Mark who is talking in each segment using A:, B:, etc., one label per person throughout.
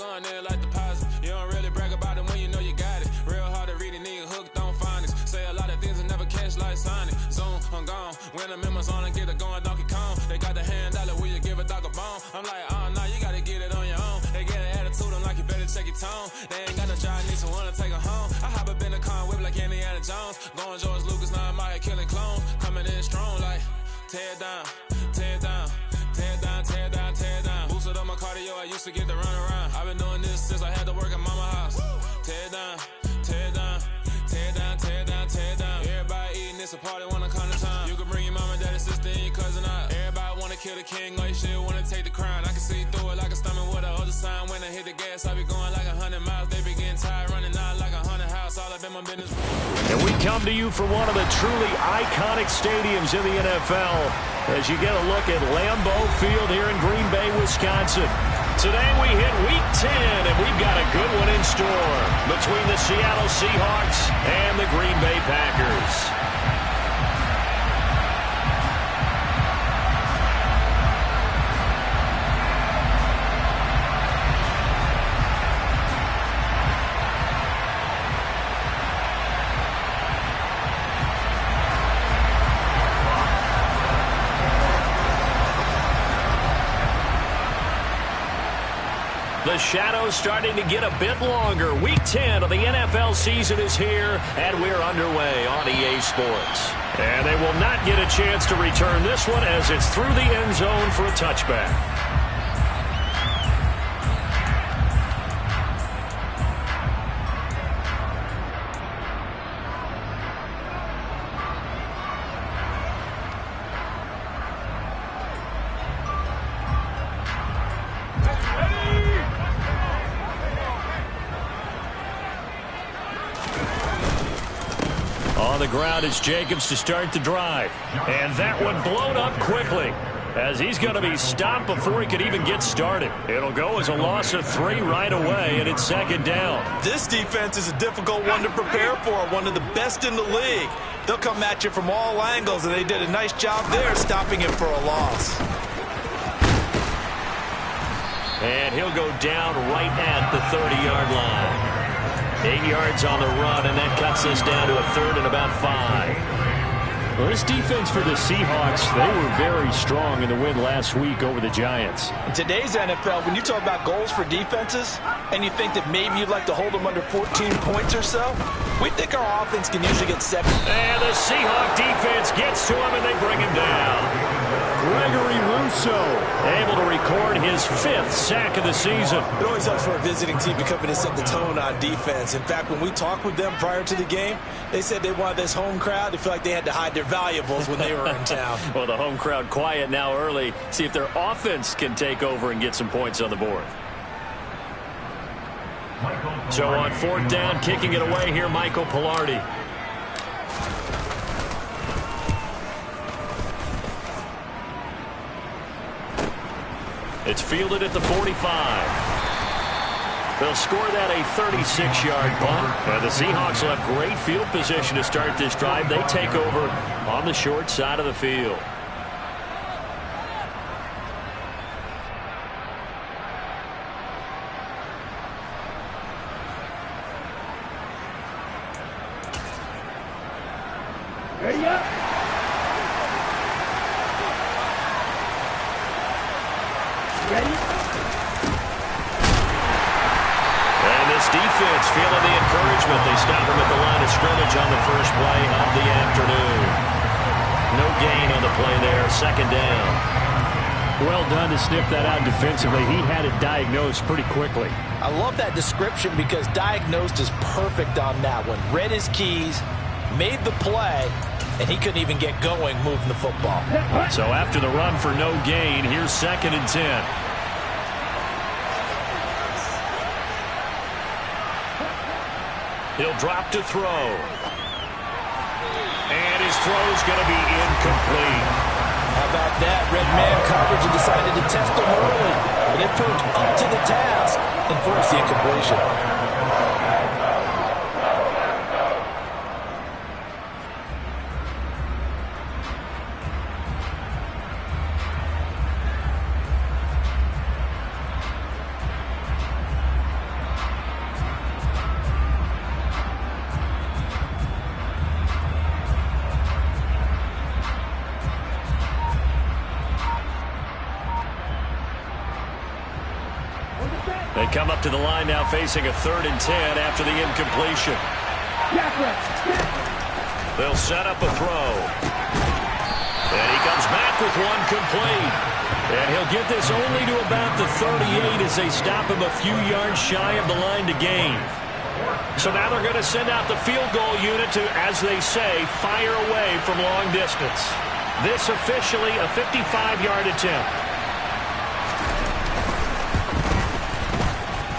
A: going in like deposit. You don't really brag about it when you know you got it. Real hard to read a nigga hooked on phonics. Say a lot of things and never catch like Sonic. Zoom, I'm gone. When I'm in my zone, I get it going Donkey Kong. They got the $100, will you give a dog a bone? I'm like, oh no, you gotta get it on your own. They get an attitude, I'm like, you better check your tone. They ain't got no job, need someone to take her home. I hop up in the car, whip like Indiana Jones. Going George Lucas, now I'm out here killing clones. Coming in strong like, tear down, tear down, tear down, tear down, tear down. Boosted up my cardio, I used to get to run around. I've been doing this since I had to work at mama house. Tear down, tear down, tear down, tear down, tear down. Everybody eating, it's a party when I come to time. You can bring your mama, daddy, sister, and your cousin out. Everybody wanna kill the king, or you shit wanna take the crown. I can see through it like a stomach with a other sign. When I hit the gas, I be going like 100 miles. They be getting tired, running out like 100 house. All up in my business.
B: And we come to you from one of the truly iconic stadiums in the NFL as you get a look at Lambeau Field here in Green Bay, Wisconsin. Today we hit Week 10, and we've got a good one in store between the Seattle Seahawks and the Green Bay Packers. The shadow's starting to get a bit longer. Week 10 of the NFL season is here, and we're underway on EA Sports. And they will not get a chance to return this one as it's through the end zone for a touchback. Ground is Jacobs to start the drive. And that one blown up quickly as he's going to be stopped before he could even get started. It'll go as a loss of 3 right away, and it's second down.
C: This defense is a difficult one to prepare for, one of the best in the league. They'll come at you from all angles, and they did a nice job there stopping him for a loss.
B: And he'll go down right at the 30-yard line. 8 yards on the run, and that cuts us down to a third and about 5.
D: Well, this defense for the Seahawks, they were very strong in the win last week over the Giants.
C: In today's NFL, when you talk about goals for defenses, and you think that maybe you'd like to hold them under 14 points or so, we think our offense can usually get 7.
B: And the Seahawk defense gets to him, and they bring him down.
D: Gregory Rousseau able to record his 5th sack of the season.
C: It always helps for a visiting team to come in and set the tone on defense. In fact, when we talked with them prior to the game, they said they wanted this home crowd to feel like they had to hide their valuables when they were in town.
B: Well, the home crowd quiet now early. See if their offense can take over and get some points on the board. So on 4th down, kicking it away here, Michael Pilardi. It's fielded at the 45. They'll score that a 36-yard punt. And the Seahawks will have great field position to start this drive. They take over on the short side of the field. Defense feeling the encouragement. They stop him at the line of scrimmage on the first play of the afternoon. No gain on the play there. Second down.
D: Well done to sniff that out defensively. He had it diagnosed pretty quickly.
C: I love that description because diagnosed is perfect on that one. Read his keys, made the play, and he couldn't even get going moving the football.
B: So after the run for no gain, here's 2nd and 10. He'll drop to throw. And his throw's going to be incomplete.
C: How about that? Red man coverage and decided to test him early. But it proved up to the task and forced the incompletion.
B: They come up to the line now facing a 3rd and 10 after the incompletion. They'll set up a throw. And he comes back with one complete. And he'll get this only to about the 38 as they stop him a few yards shy of the line to gain. So now they're going to send out the field goal unit to, as they say, fire away from long distance. This officially a 55-yard attempt.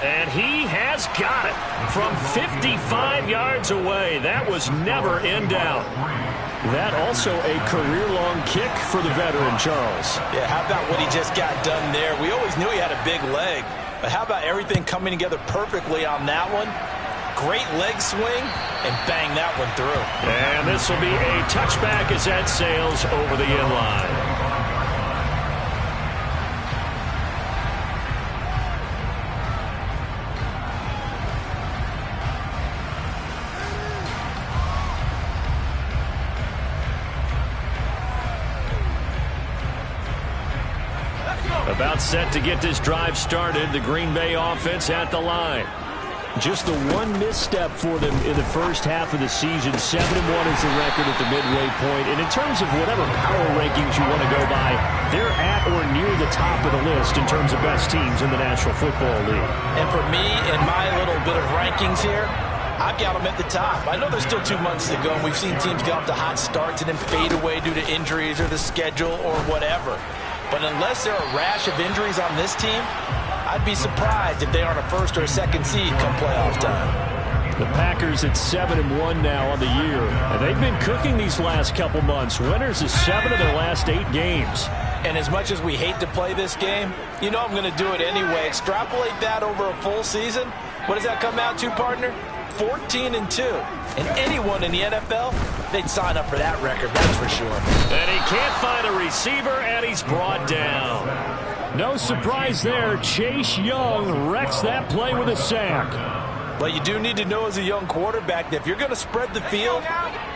B: And he has got it from 55 yards away. That was never in doubt. That also a career-long kick for the veteran, Charles.
C: Yeah, how about what he just got done there? We always knew he had a big leg, but how about everything coming together perfectly on that one? Great leg swing, and bang that one through.
B: And this will be a touchback as that sails over the end line. About set to get this drive started, the Green Bay offense at the line.
D: Just the one misstep for them in the first half of the season. 7-1 is the record at the midway point. And in terms of whatever power rankings you want to go by, they're at or near the top of the list in terms of best teams in the National Football League.
C: And for me, in my little bit of rankings here, I've got them at the top. I know there's still 2 months to go, and we've seen teams get off to hot starts and then fade away due to injuries or the schedule or whatever. But unless there are a rash of injuries on this team, I'd be surprised if they aren't a 1st or a 2nd seed come playoff time.
D: The Packers at 7-1 now on the year. And they've been cooking these last couple months. Winners of 7 of their last 8 games.
C: And as much as we hate to play this game, you know I'm going to do it anyway. Extrapolate that over a full season. What does that come out to, partner? 14-2. And anyone in the NFL, they'd sign up for that record, that's for sure.
B: And he can't find a receiver, and he's brought down.
D: No surprise there. Chase Young wrecks that play with a sack.
C: But you do need to know as a young quarterback that if you're going to spread the field,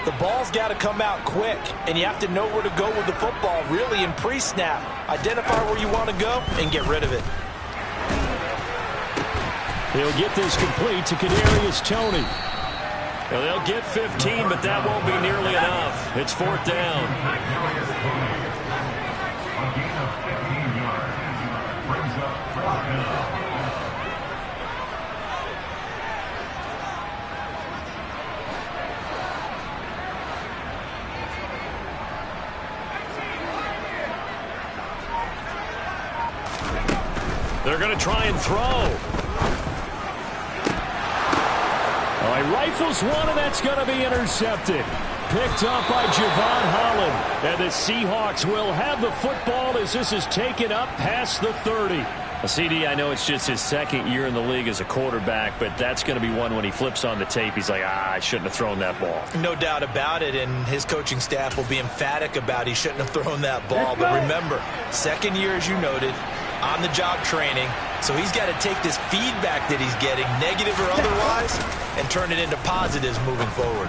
C: the ball's got to come out quick. And you have to know where to go with the football, really, in pre-snap. Identify where you want to go and get rid of it.
D: He'll get this complete to Kadarius Toney.
B: Well, they'll get 15, but that won't be nearly enough. It's 4th down. They're going to try and throw.
D: He rifles one, and that's going to be intercepted. Picked up by Javon Holland. And the Seahawks will have the football as this is taken up past the 30.
B: CD, I know it's just his 2nd year in the league as a quarterback, but that's going to be one when he flips on the tape. He's like, I shouldn't have thrown that ball.
C: No doubt about it, and his coaching staff will be emphatic about he shouldn't have thrown that ball. But remember, 2nd year, as you noted, on-the-job training. So he's got to take this feedback that he's getting, negative or otherwise, and turn it into positives moving forward.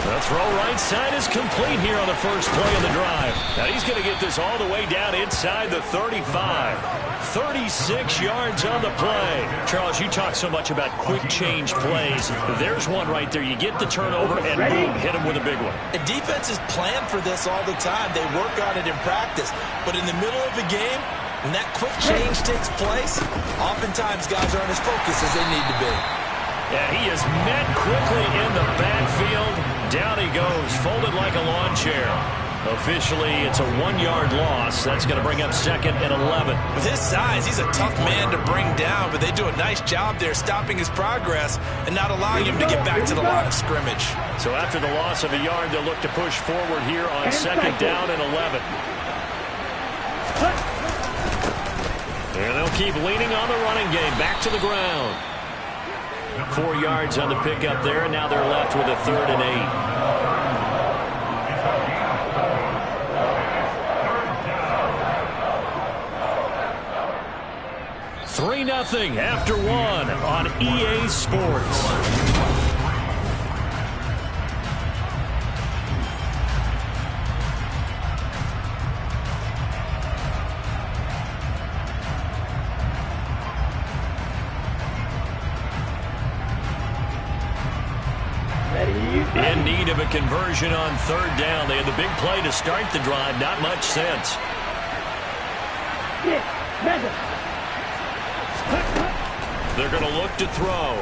B: The throw right side is complete here on the first play of the drive. Now he's going to get this all the way down inside the 35. 36 yards on the play. Charles, you talk so much about quick change plays. There's one right there. You get the turnover and boom, hit him with a big one.
C: And defenses plan for this all the time. They work on it in practice. But in the middle of the game, when that quick change takes place, oftentimes guys aren't as focused as they need to be.
B: Yeah, he is met quickly in the backfield. Down he goes, folded like a lawn chair. Officially, it's a 1-yard loss. That's going to bring up 2nd and 11.
C: With his size, he's a tough man to bring down, but they do a nice job there stopping his progress and not allowing him to get back to the line of scrimmage.
B: So after the loss of a yard, they'll look to push forward here on 2nd down and 11. And they'll keep leaning on the running game. Back to the ground. 4 yards on the pickup there, and now they're left with a 3rd and 8. 3-0 after 1 on EA Sports. in need of a conversion on third down. They had the big play to start the drive. Not much sense. They're going to look to throw.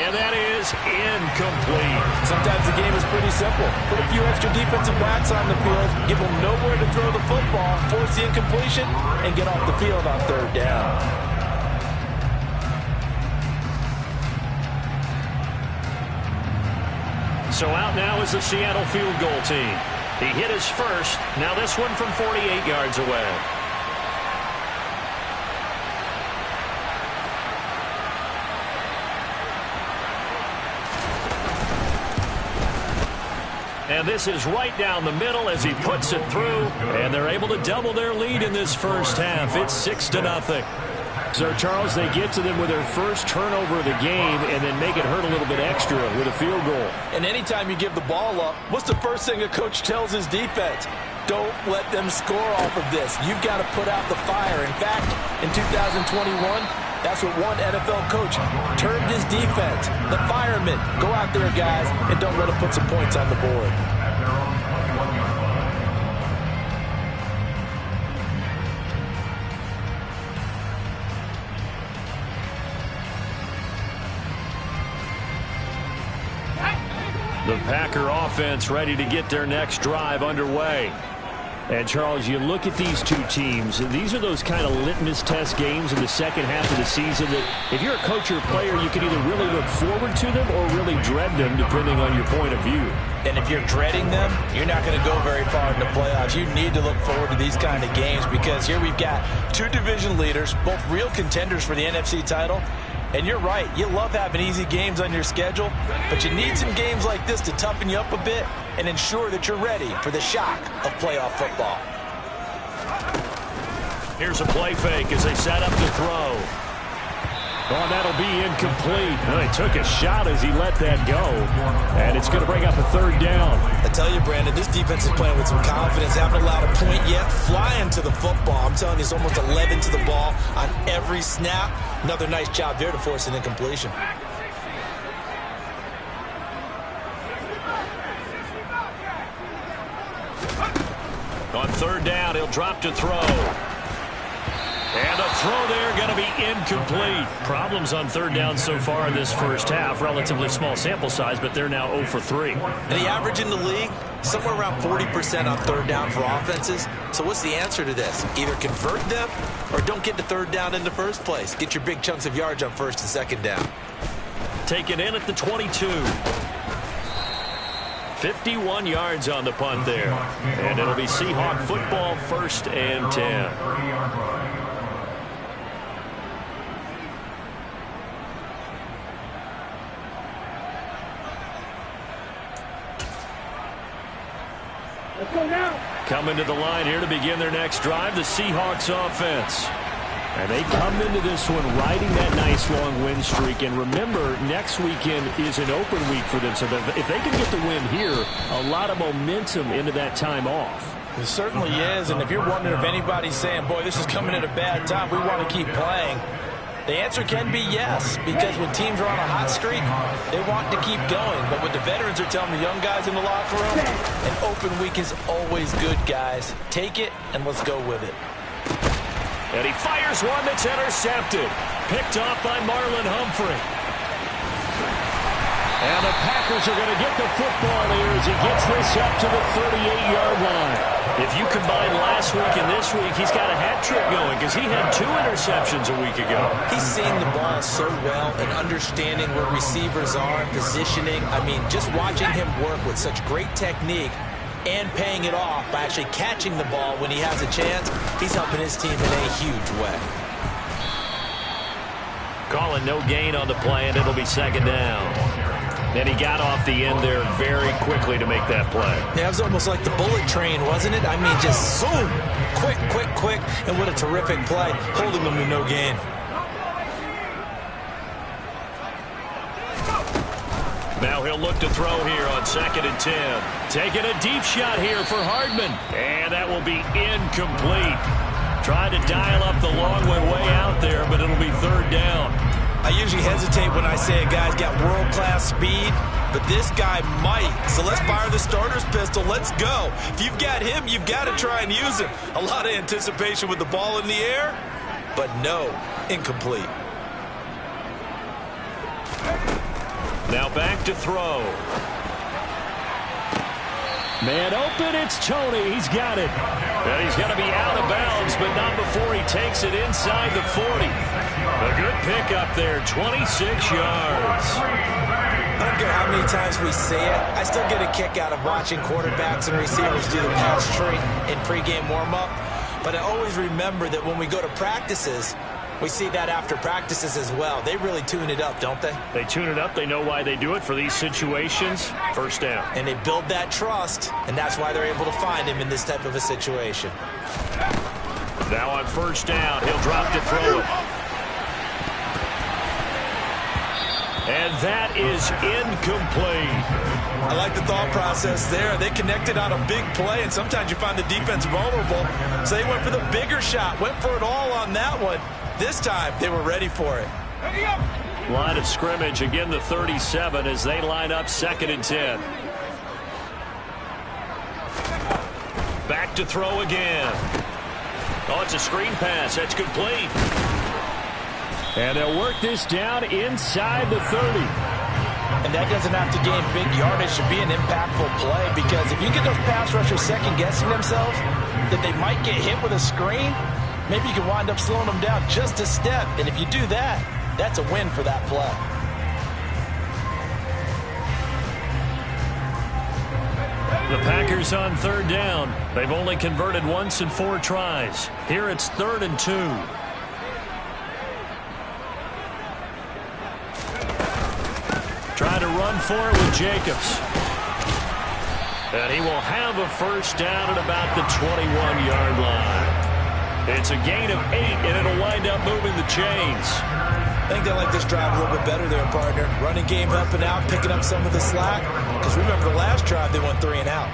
B: And that is incomplete.
C: Sometimes the game is pretty simple. Put a few extra defensive backs on the field, give them nowhere to throw the football, force the incompletion, and get off the field on third down.
B: So out now is the Seattle field goal team. He hit his first. Now this one from 48 yards away. And this is right down the middle as he puts it through. And they're able to double their lead in this first half. It's 6-0.
D: So, Charles, they get to them with their first turnover of the game and then make it hurt a little bit extra with a field goal.
C: And anytime you give the ball up, what's the first thing a coach tells his defense? Don't let them score off of this. You've got to put out the fire. In fact, in 2021, that's what one NFL coach termed his defense. The firemen. Go out there, guys, and don't let them put some points on the board.
B: The Packer offense ready to get their next drive underway.
D: And, Charles, you look at these two teams, these are those kind of litmus test games in the second half of the season that if you're a coach or a player, you can either really look forward to them or really dread them, depending on your point of view.
C: And if you're dreading them, you're not going to go very far in the playoffs. You need to look forward to these kind of games because here we've got two division leaders, both real contenders for the NFC title. And you're right, you love having easy games on your schedule, but you need some games like this to toughen you up a bit and ensure that you're ready for the shock of playoff football.
B: Here's a play fake as they set up to throw.
D: Oh, that'll be incomplete. Well, he took a shot as he let that go. And it's going to bring up a third down.
C: I tell you, Brandon, this defense is playing with some confidence. Haven't allowed a point yet. Flying to the football. I'm telling you, it's almost 11 to the ball on every snap. Another nice job there to force an incompletion.
B: On third down, he'll drop to throw. And a throw there going to be incomplete. Problems on third down so far in this first half. Relatively small sample size, but they're now 0 for 3.
C: And the average in the league, somewhere around 40% on third down for offenses. So what's the answer to this? Either convert them or don't get to third down in the first place. Get your big chunks of yards on first and second down.
B: Taken in at the 22. 51 yards on the punt there. And it'll be Seahawk football, 1st and 10. Coming to the line here to begin their next drive, the Seahawks offense.
D: And they come into this one riding that nice long win streak. And remember, next weekend is an open week for them. So if they can get the win here, a lot of momentum into that time off.
C: It certainly is. And if you're wondering if anybody's saying, boy, this is coming at a bad time, we want to keep playing, the answer can be yes, because when teams are on a hot streak, they want to keep going. But what the veterans are telling the young guys in the locker room, an open week is always good, guys. Take it, and let's go with it.
B: And he fires one that's intercepted. Picked off by Marlon Humphrey. And the Packers are going to get the football here as he gets this up to the 38-yard line. If you combine last week and this week, he's got a hat trick going because he had 2 interceptions a week ago.
C: He's seeing the ball so well and understanding where receivers are, positioning. I mean, just watching him work with such great technique and paying it off by actually catching the ball when he has a chance, he's helping his team in a huge way.
B: Calling no gain on the play, and it'll be 2nd down. And he got off the end there very quickly to make that play.
C: Yeah, it was almost like the bullet train, wasn't it? I mean, just zoom, quick, quick, quick, and what a terrific play, holding them to no gain.
B: Now he'll look to throw here on 2nd and 10. Taking a deep shot here for Hardman. And that will be incomplete. Tried to dial up the long one way out there, but it'll be 3rd down.
C: I usually hesitate when I say a guy's got world-class speed, but this guy might. So let's fire the starter's pistol. Let's go. If you've got him, you've got to try and use him. A lot of anticipation with the ball in the air, but no, incomplete.
B: Now back to throw.
D: Man open, it's Toney. He's got it.
B: And he's going to be out of bounds, but not before he takes it inside the 40. A good pickup there, 26 yards.
C: I don't care how many times we say it, I still get a kick out of watching quarterbacks and receivers do the pass tree in pregame warm-up. But I always remember that when we go to practices, we see that after practices as well. They really tune it up, don't they?
B: They tune it up. They know why they do it for these situations. First down.
C: And they build that trust, and that's why they're able to find him in this type of a situation.
B: Now on first down, he'll drop to throw it. And that is incomplete.
C: I like the thought process there. They connected on a big play, and sometimes you find the defense vulnerable. So they went for the bigger shot, went for it all on that one. This time, they were ready for it.
B: Line of scrimmage, again the 37 as they line up 2nd and 10. Back to throw again. Oh, it's a screen pass. That's complete.
D: And they'll work this down inside the 30.
C: And that doesn't have to gain big yardage to be an impactful play, because if you get those pass rushers second-guessing themselves that they might get hit with a screen, maybe you can wind up slowing them down just a step. And if you do that, that's a win for that play.
B: The Packers on 3rd down. They've only converted once in 4 tries. Here it's 3rd and 2. Try to run for it with Jacobs. And he will have a first down at about the 21-yard line. It's a gain of 8, and it'll wind up moving the chains.
C: I think they like this drive a little bit better there, partner. Running game helping out, picking up some of the slack. Because remember, the last drive, they went 3 and out.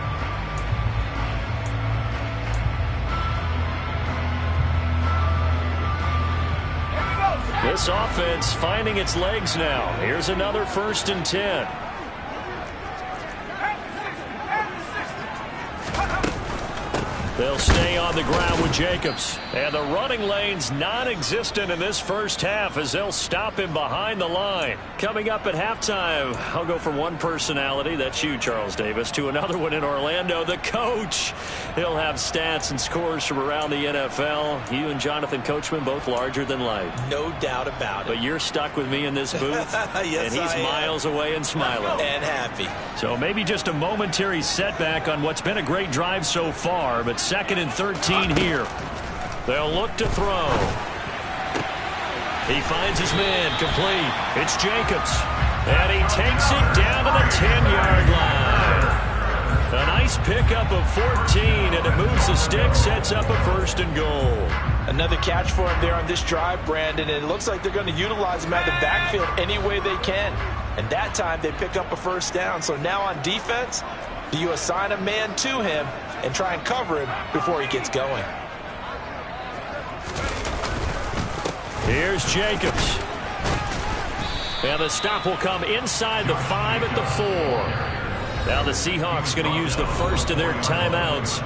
B: This offense finding its legs now. Here's another 1st and 10. They'll stay on the ground with Jacobs. And the running lane's non-existent in this first half as they'll stop him behind the line. Coming up at halftime, I'll go from one personality, that's you, Charles Davis, to another one in Orlando, the coach. He'll have stats and scores from around the NFL. You and Jonathan Coachman both larger than life.
C: No doubt about it.
B: But you're stuck with me in this booth.
C: Yes,
B: and he's miles away and smiling.
C: And happy.
B: So maybe just a momentary setback on what's been a great drive so far, but 2nd and 13 here. They'll look to throw. He finds his man complete. It's Jacobs. And he takes it down to the 10-yard line. A nice pickup of 14, and it moves the stick, sets up a 1st and goal.
C: Another catch for him there on this drive, Brandon, and it looks like they're going to utilize him out of the backfield any way they can. And that time they pick up a 1st down. So now on defense, do you assign a man to him and try and cover him before he gets going?
B: Here's Jacobs. And the stop will come inside the 5 at the 4. Now the Seahawks going to use the first of their timeouts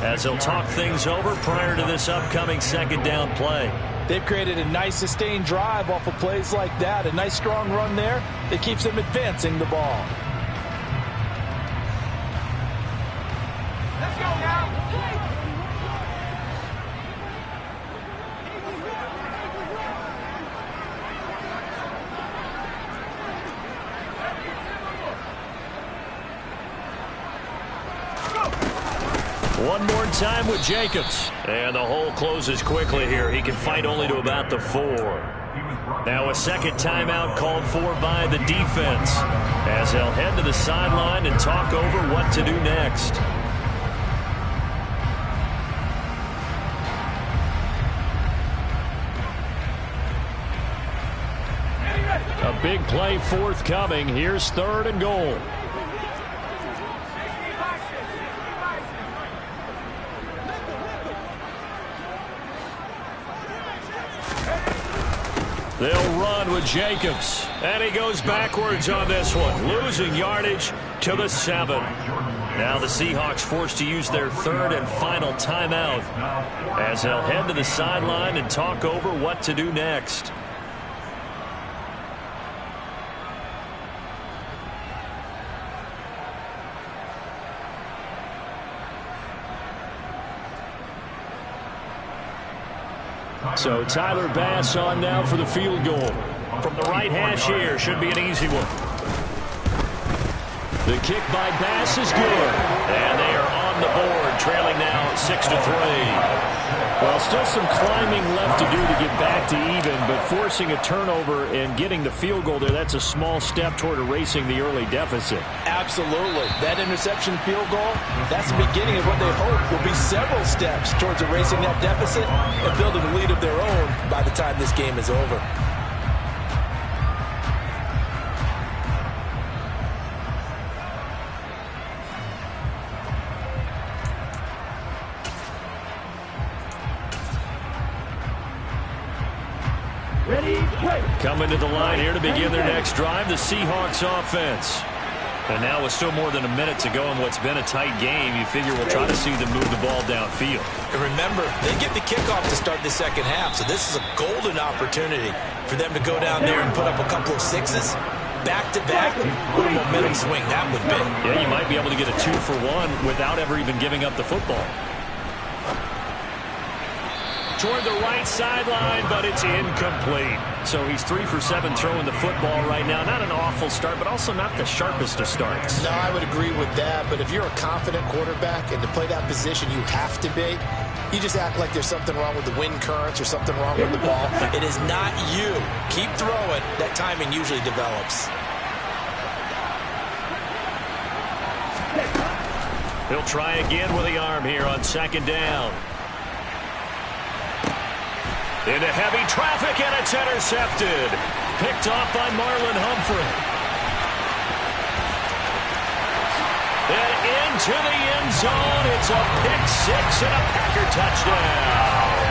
B: as they'll talk things over prior to this upcoming 2nd down play.
C: They've created a nice sustained drive off of plays like that. A nice strong run there that keeps them advancing the ball. Let's go now.
B: One more time with Jacobs. And the hole closes quickly here. He can fight only to about the 4. Now a 2nd timeout called for by the defense as they'll head to the sideline and talk over what to do next. A big play forthcoming. Here's 3rd and goal. They'll run with Jacobs. And he goes backwards on this one, losing yardage to the 7. Now the Seahawks forced to use their third and final timeout as they'll head to the sideline and talk over what to do next. So Tyler Bass on now for the field goal. From the right hash here, should be an easy one. The kick by Bass is good. And they are on the board, trailing now 6-3. Well, still some climbing left to do to get back to even, but forcing a turnover and getting the field goal there, that's a small step toward erasing the early deficit.
C: Absolutely. That interception field goal, that's the beginning of what they hope will be several steps towards erasing that deficit and building a lead of their own by the time this game is over.
B: Coming to the line here to begin their next drive, the Seahawks offense. And now with still more than a minute to go in what's been a tight game, you figure we'll try to see them move the ball downfield.
C: And remember, they get the kickoff to start the second half, so this is a golden opportunity for them to go down there and put up a couple of sixes. Back-to-back, what a momentum swing that would be.
B: Yeah, you might be able to get a 2-for-1 without ever even giving up the football. Toward the right sideline, but it's incomplete. So he's 3 for 7 throwing the football right now. Not an awful start, but also not the sharpest of starts.
E: No, I would agree with that. But if you're a confident quarterback and to play that position, you have to be. You just act like there's something wrong with the wind currents or something wrong with the ball.
C: It is not you. Keep throwing. That timing usually develops.
B: He'll try again with the arm here on second down. Into heavy traffic, and it's intercepted. Picked off by Marlon Humphrey. And into the end zone. It's a pick six and a Packer touchdown.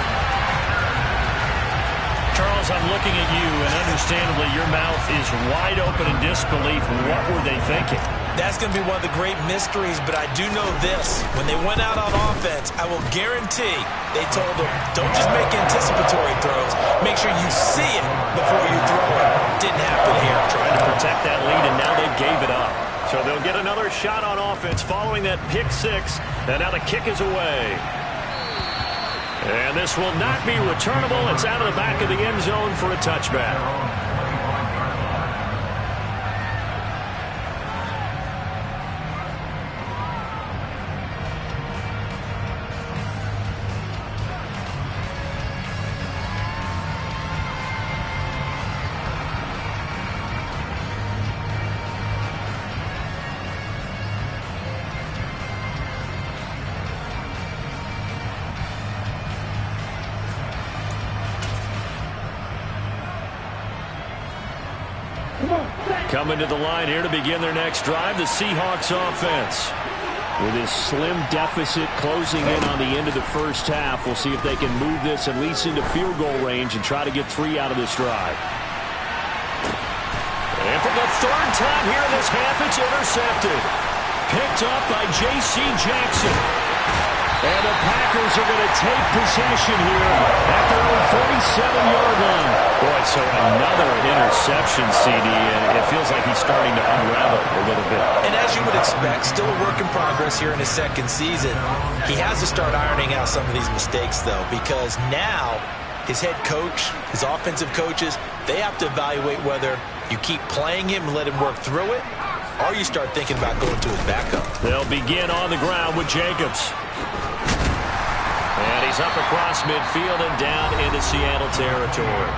B: Charles, I'm looking at you, and understandably your mouth is wide open in disbelief. What were they thinking?
C: That's going to be one of the great mysteries, but I do know this. When they went out on offense, I will guarantee they told them, don't just make anticipatory throws. Make sure you see it before you throw it. Didn't happen here.
B: Trying to protect that lead, and now they gave it up. So they'll get another shot on offense following that pick six, and now the kick is away. And this will not be returnable. It's out of the back of the end zone for a touchback. Coming to the line here to begin their next drive, the Seahawks offense. With this slim deficit closing in on the end of the first half, we'll see if they can move this at least into field goal range and try to get 3 out of this drive. And for the third time here in this half, it's intercepted. Picked up by J.C. Jackson. And the Packers are going to take possession here at their own 47-yard line. Boy, so another interception, CD, and it feels like he's starting to unravel a little bit.
C: And as you would expect, still a work in progress here in his second season. He has to start ironing out some of these mistakes, though, because now his head coach, his offensive coaches, they have to evaluate whether you keep playing him and let him work through it, or you start thinking about going to his backup.
B: They'll begin on the ground with Jacobs. And he's up across midfield and down into Seattle territory.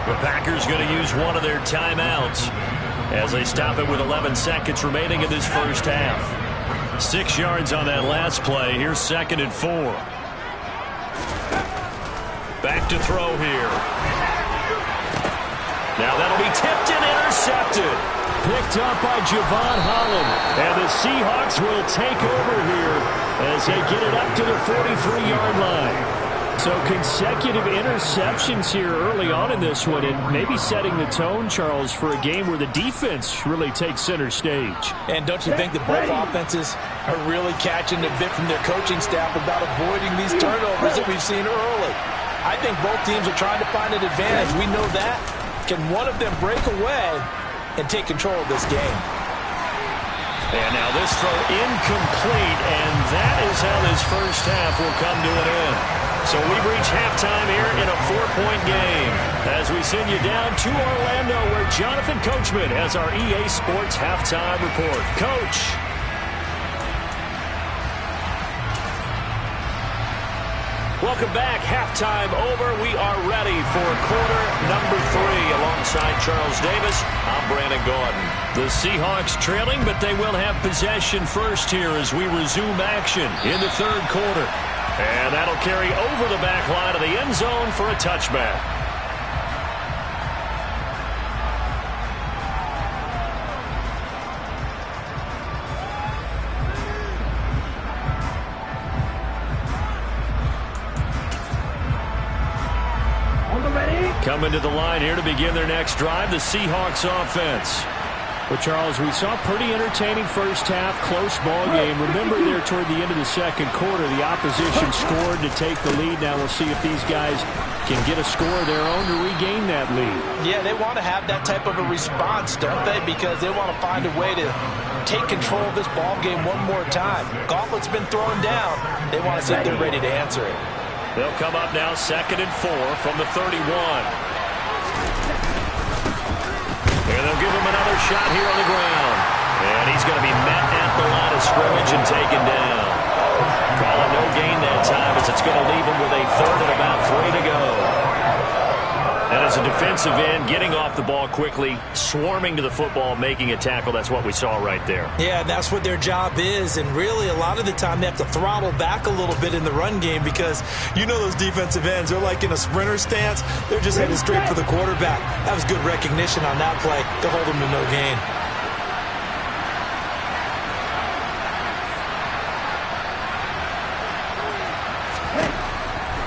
B: The Packers going to use one of their timeouts as they stop it with 11 seconds remaining in this first half. 6 yards on that last play. Here's 2nd and 4. Back to throw here. Now that'll be tipped and intercepted. Picked up by Javon Holland. And the Seahawks will take over here as they get it up to the 43-yard line.
D: So consecutive interceptions here early on in this one, and maybe setting the tone, Charles, for a game where the defense really takes center stage.
C: And don't you think that both offenses are really catching a bit from their coaching staff about avoiding these turnovers that we've seen early? I think both teams are trying to find an advantage. We know that. Can one of them break away and take control of this game?
B: And now this throw incomplete, and that is how this first half will come to an end. So we've reached halftime here in a 4-point game as we send you down to Orlando where Jonathan Coachman has our EA Sports Halftime Report. Coach. Welcome back. Halftime over. We are ready for quarter number 3. Alongside Charles Davis, I'm Brandon Gaudin. The Seahawks trailing, but they will have possession first here as we resume action in the third quarter. And that'll carry over the back line of the end zone for a touchback. Coming to the line here to begin their next drive, the Seahawks offense. Well, Charles, we saw a pretty entertaining first half, close ball game. Remember there toward the end of the second quarter, the opposition scored to take the lead. Now we'll see if these guys can get a score of their own to regain that lead.
C: Yeah, they want to have that type of a response, don't they? Because they want to find a way to take control of this ball game one more time. Gauntlet's been thrown down. They want to see if they're ready to answer it.
B: They'll come up now 2nd and 4 from the 31. And they'll give him another shot here on the ground. And he's going to be met at the line of scrimmage and taken down. Calling no gain that time as it's going to leave him with a 3rd and about 3 to go. And as a defensive end, getting off the ball quickly, swarming to the football, making a tackle, that's what we saw right there.
C: Yeah, that's what their job is. And really, a lot of the time, they have to throttle back a little bit in the run game because you know those defensive ends, they're like in a sprinter stance. They're just heading straight for the quarterback. That was good recognition on that play to hold them to no gain.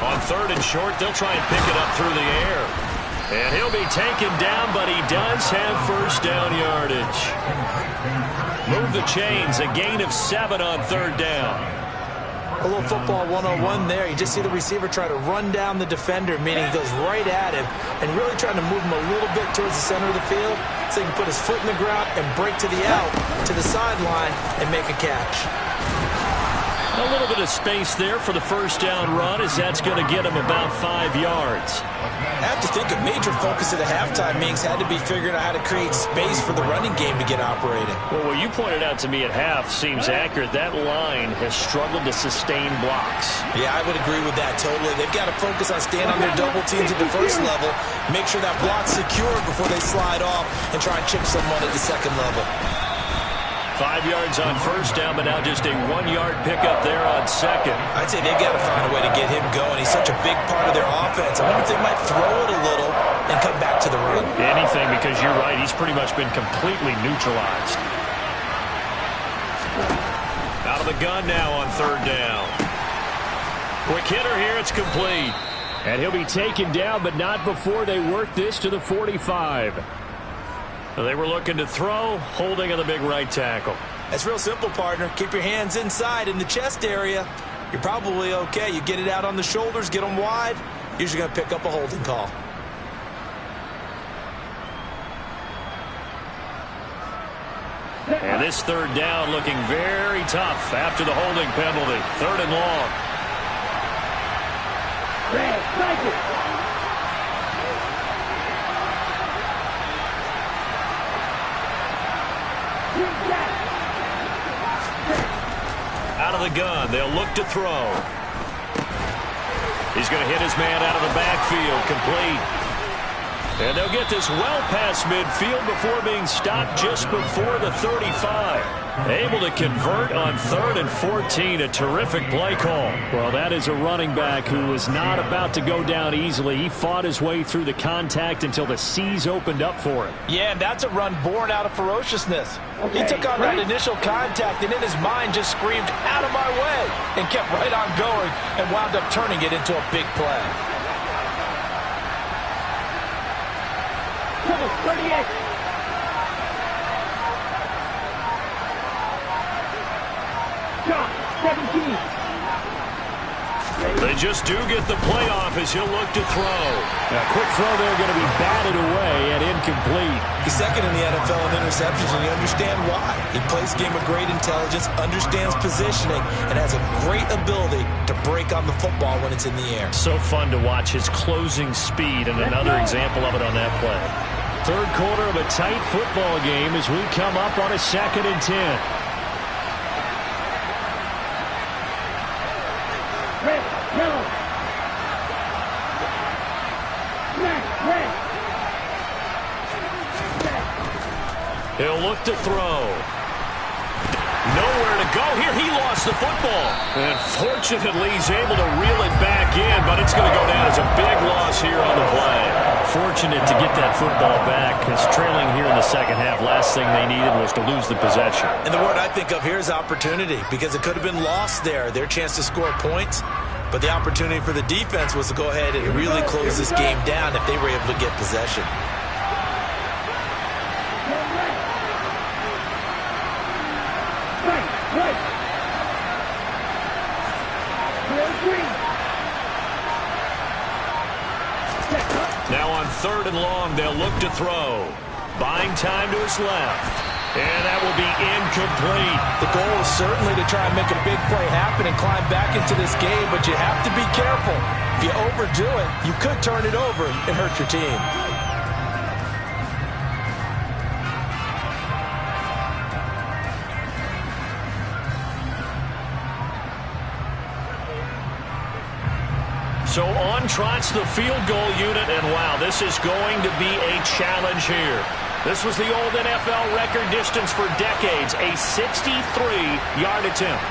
B: On 3rd and short, they'll try and pick it up through the air. And he'll be taken down, but he does have first down yardage. Move the chains, a gain of 7 on 3rd down.
C: A little football 101 there. You just see the receiver try to run down the defender, meaning he goes right at him and really trying to move him a little bit towards the center of the field so he can put his foot in the ground and break to the out, to the sideline, and make a catch.
B: A little bit of space there for the first down run as that's going to get him about 5 yards.
C: I have to think a major focus at the halftime meetings had to be figuring out how to create space for the running game to get operating.
B: Well, what you pointed out to me at half seems accurate. That line has struggled to sustain blocks.
C: Yeah, I would agree with that totally. They've got to focus on staying on their double teams at the first level, make sure that block's secure before they slide off and try and chip someone at the second level.
B: 5 yards on first down, but now just a 1-yard pickup there on 2nd.
C: I'd say they've got to find a way to get him going. He's such a big part of their offense. I wonder if they might throw it a little and come back to the run.
B: Anything, because you're right. He's pretty much been completely neutralized. Out of the gun now on 3rd down. Quick hitter here. It's complete.
D: And he'll be taken down, but not before they work this to the 45.
B: They were looking to throw, holding on the big right tackle.
C: That's real simple, partner. Keep your hands inside in the chest area. You're probably okay. You get it out on the shoulders, get them wide. Usually going to pick up a holding call.
B: And this 3rd down looking very tough after the holding penalty. 3rd and long. Out of the gun, they'll look to throw. He's going to hit his man out of the backfield, complete. And they'll get this well past midfield before being stopped just before the 35. Able to convert on 3rd and 14. A terrific play call. Well, that is a running back who was not about to go down easily. He fought his way through the contact until the seas opened up for him.
C: Yeah, and that's a run born out of ferociousness. He took on that initial contact and in his mind just screamed, "Out of my way," and kept right on going and wound up turning it into a big play.
F: 38. John, 17.
B: They just do get the playoff as he'll look to throw. A quick throw there going to be batted away and incomplete.
E: He's second in the NFL in interceptions, and you understand why. He plays a game with great intelligence, understands positioning, and has a great ability to break on the football when it's in the air.
B: So fun to watch his closing speed, and another example of it on that play. Third quarter of a tight football game as we come up on a 2nd and 10.
F: Red, yellow. Red.
B: He'll look to throw. Nowhere to go here. He lost the football. And fortunately, he's able to reel it back in, but it's going to go down as a big loss here on the play. Fortunate to get that football back, because trailing here in the second half, last thing they needed was to lose the possession.
E: And the word I think of here is opportunity, because it could have been lost there, their chance to score points. But the opportunity for the defense was to go ahead and really close this game down if they were able to get possession.
B: Now on 3rd and long, they'll look to throw. Buying time to his left. And that will be incomplete.
C: The goal is certainly to try and make a big play happen and climb back into this game, but you have to be careful. If you overdo it, you could turn it over and hurt your team.
B: So on trots the field goal unit, and wow, this is going to be a challenge here. This was the old NFL record distance for decades, a 63-yard attempt.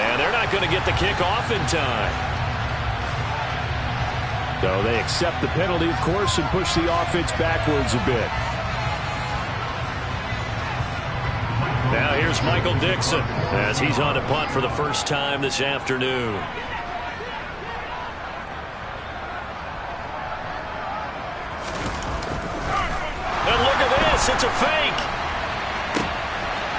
B: And they're not going to get the kick off in time.
D: So they accept the penalty, of course, and push the offense backwards a bit.
B: Now here's Michael Dixon as he's on to punt for the first time this afternoon. And look at this, it's a fake.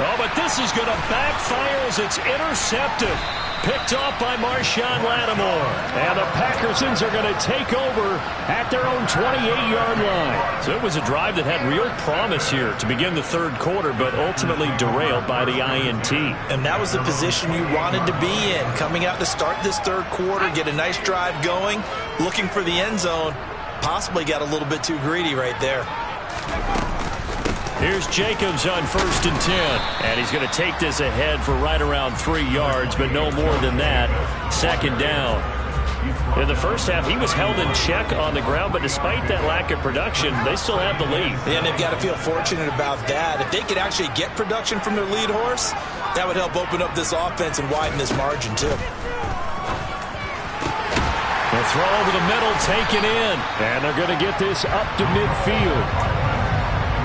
B: Oh, but this is going to backfire as it's intercepted. Picked off by Marshawn Lattimore. And the Packersons are going to take over at their own 28-yard line. So it was a drive that had real promise here to begin the third quarter, but ultimately derailed by the INT.
E: And that was the position you wanted to be in. Coming out to start this third quarter, get a nice drive going, looking for the end zone. Possibly got a little bit too greedy right there.
B: Here's Jacobs on 1st and 10. And he's going to take this ahead for right around 3 yards, but no more than that. 2nd down. In the first half, he was held in check on the ground, but despite that lack of production, they still have the lead.
E: And they've got to feel fortunate about that. If they could actually get production from their lead horse, that would help open up this offense and widen this margin, too.
B: The throw over the middle, taken in.
D: And they're going to get this up to midfield.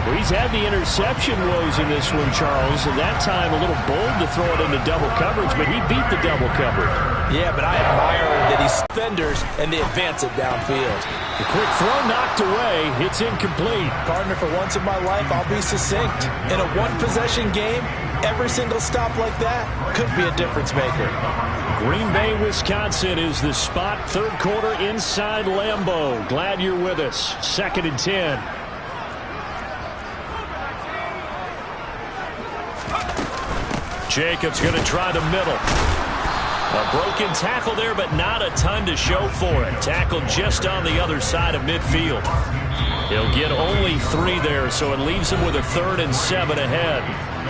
D: Well, he's had the interception woes in this one, Charles, and that time a little bold to throw it into double coverage, but he beat the double coverage.
C: Yeah, but I admire that he's defenders and they advance it downfield.
D: The quick throw knocked away. It's incomplete.
C: Gardner, for once in my life, I'll be succinct. In a one-possession game, every single stop like that could be a difference maker.
D: Green Bay, Wisconsin is the spot. Third quarter inside Lambeau. Glad you're with us. 2nd and 10.
B: Jacobs going to try the middle. A broken tackle there, but not a ton to show for it. Tackled just on the other side of midfield. He'll get only 3 there, so it leaves him with a 3rd and 7 ahead.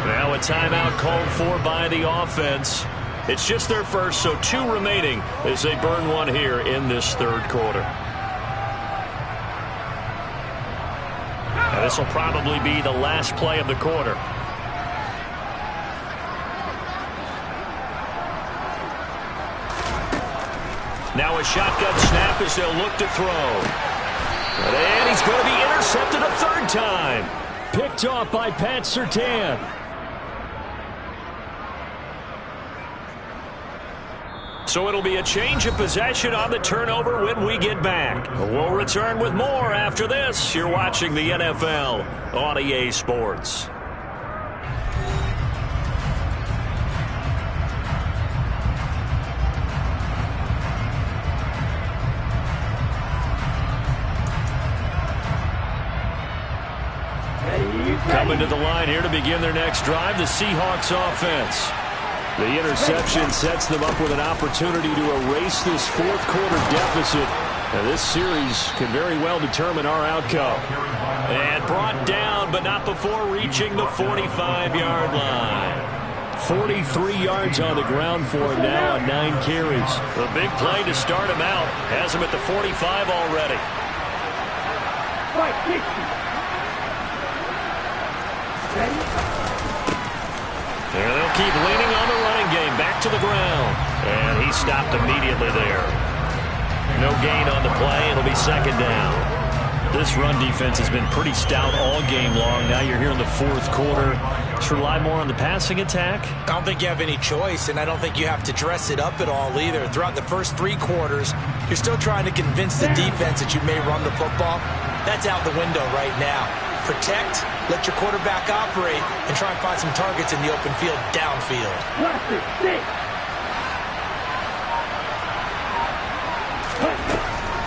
B: Now a timeout called for by the offense. It's just their first, so 2 remaining as they burn 1 here in this 3rd quarter. And this will probably be the last play of the quarter. Now a shotgun snap as they'll look to throw. And he's going to be intercepted a 3rd time.
D: Picked off by Pat Surtain.
B: So it'll be a change of possession on the turnover when we get back. We'll return with more after this. You're watching the NFL on EA Sports. Coming to the line here to begin their next drive, the Seahawks offense. The interception sets them up with an opportunity to erase this 4th quarter deficit. And this series can very well determine our outcome. And brought down, but not before reaching the 45-yard line. 43 yards on the ground for him now on 9 carries. A big play to start him out. Has him at the 45 already.
F: 560.
B: And they'll keep leaning on the running game. Back to the ground. And he stopped immediately there. No gain on the play. It'll be 2nd down. This run defense has been pretty stout all game long. Now you're here in the 4th quarter. Should rely more on the passing attack?
E: I don't think you have any choice, and I don't think you have to dress it up at all either. Throughout the first 3 quarters, you're still trying to convince the defense that you may run the football. That's out the window right now. Protect, let your quarterback operate, and try and find some targets in the open field downfield.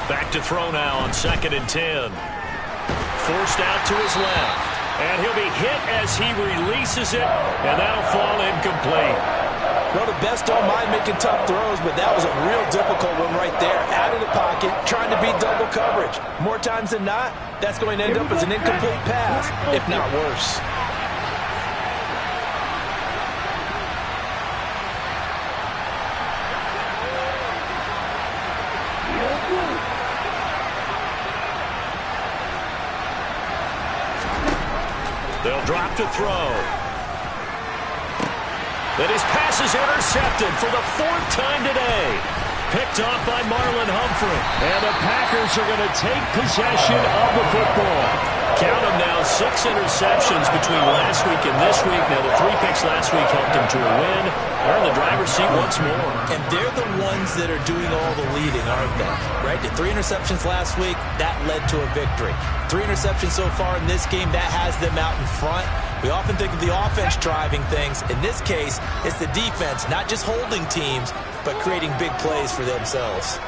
B: Back to throw now on 2nd and 10. Forced out to his left. And he'll be hit as he releases it, and that'll fall incomplete.
E: Well, the best don't mind making tough throws, but that was a real difficult one right there. Out of the pocket, trying to beat double coverage. More times than not, that's going to end up as an incomplete pass, if not worse.
B: They'll drop to throw. And his pass is intercepted for the 4th time today. Picked off by Marlon Humphrey. And the Packers are going to take possession of the football. Count them now, 6 interceptions between last week and this week. Now, the 3 picks last week helped them to a win. They're in the driver's seat once more.
E: And they're the ones that are doing all the leading, aren't they? Right? The 3 interceptions last week, that led to a victory. 3 interceptions so far in this game, that has them out in front. We often think of the offense driving things. In this case, it's the defense, not just holding teams, but creating big plays for themselves.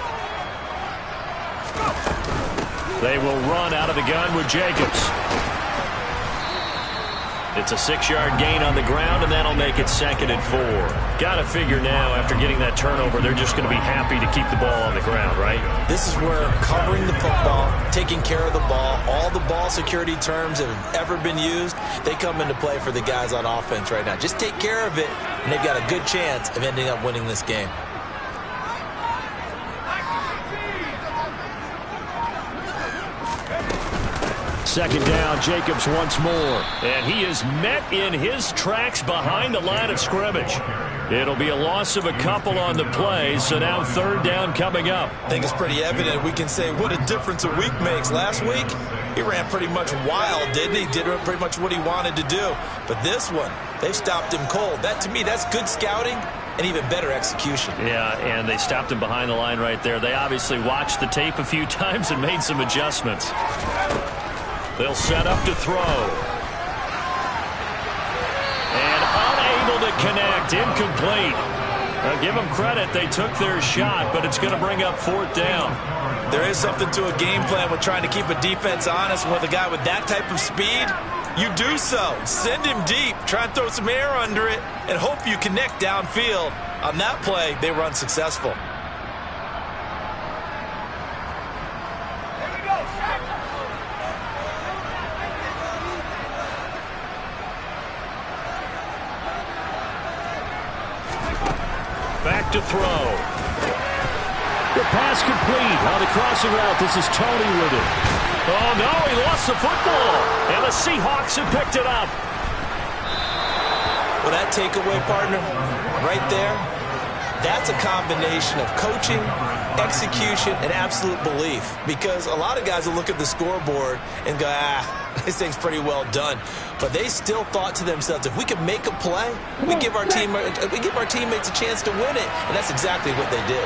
B: They will run out of the gun with Jacobs. It's a 6-yard gain on the ground, and that'll make it 2nd and 4. Got to figure now, after getting that turnover, they're just going to be happy to keep the ball on the ground, right?
E: This is where covering the football, taking care of the ball, all the ball security terms that have ever been used, they come into play for the guys on offense right now. Just take care of it, and they've got a good chance of ending up winning this game.
D: Second down, Jacobs once more.
B: And he is met in his tracks behind the line of scrimmage. It'll be a loss of a couple on the play, so now 3rd down coming up.
E: I think it's pretty evident. We can say what a difference a week makes. Last week, he ran pretty much wild, didn't he? Did pretty much what he wanted to do. But this one, they've stopped him cold. That, to me, that's good scouting and even better execution.
B: Yeah, and they stopped him behind the line right there. They obviously watched the tape a few times and made some adjustments. They'll set up to throw. And unable to connect. Incomplete. Now give them credit. They took their shot, but it's going to bring up 4th down.
E: There is something to a game plan with trying to keep a defense honest. With a guy with that type of speed, you do so. Send him deep. Try and throw some air under it and hope you connect downfield. On that play, they run successful.
B: to throw.
D: The pass complete. On the crossing route, this is Tony with it.
B: Oh, no, he lost the football. And the Seahawks have picked it up.
E: Well, that takeaway, partner, right there, that's a combination of coaching, execution, and absolute belief. Because a lot of guys will look at the scoreboard and go, this thing's pretty well done. But they still thought to themselves, if we could make a play, we give our teammates a chance to win it. And that's exactly what they did.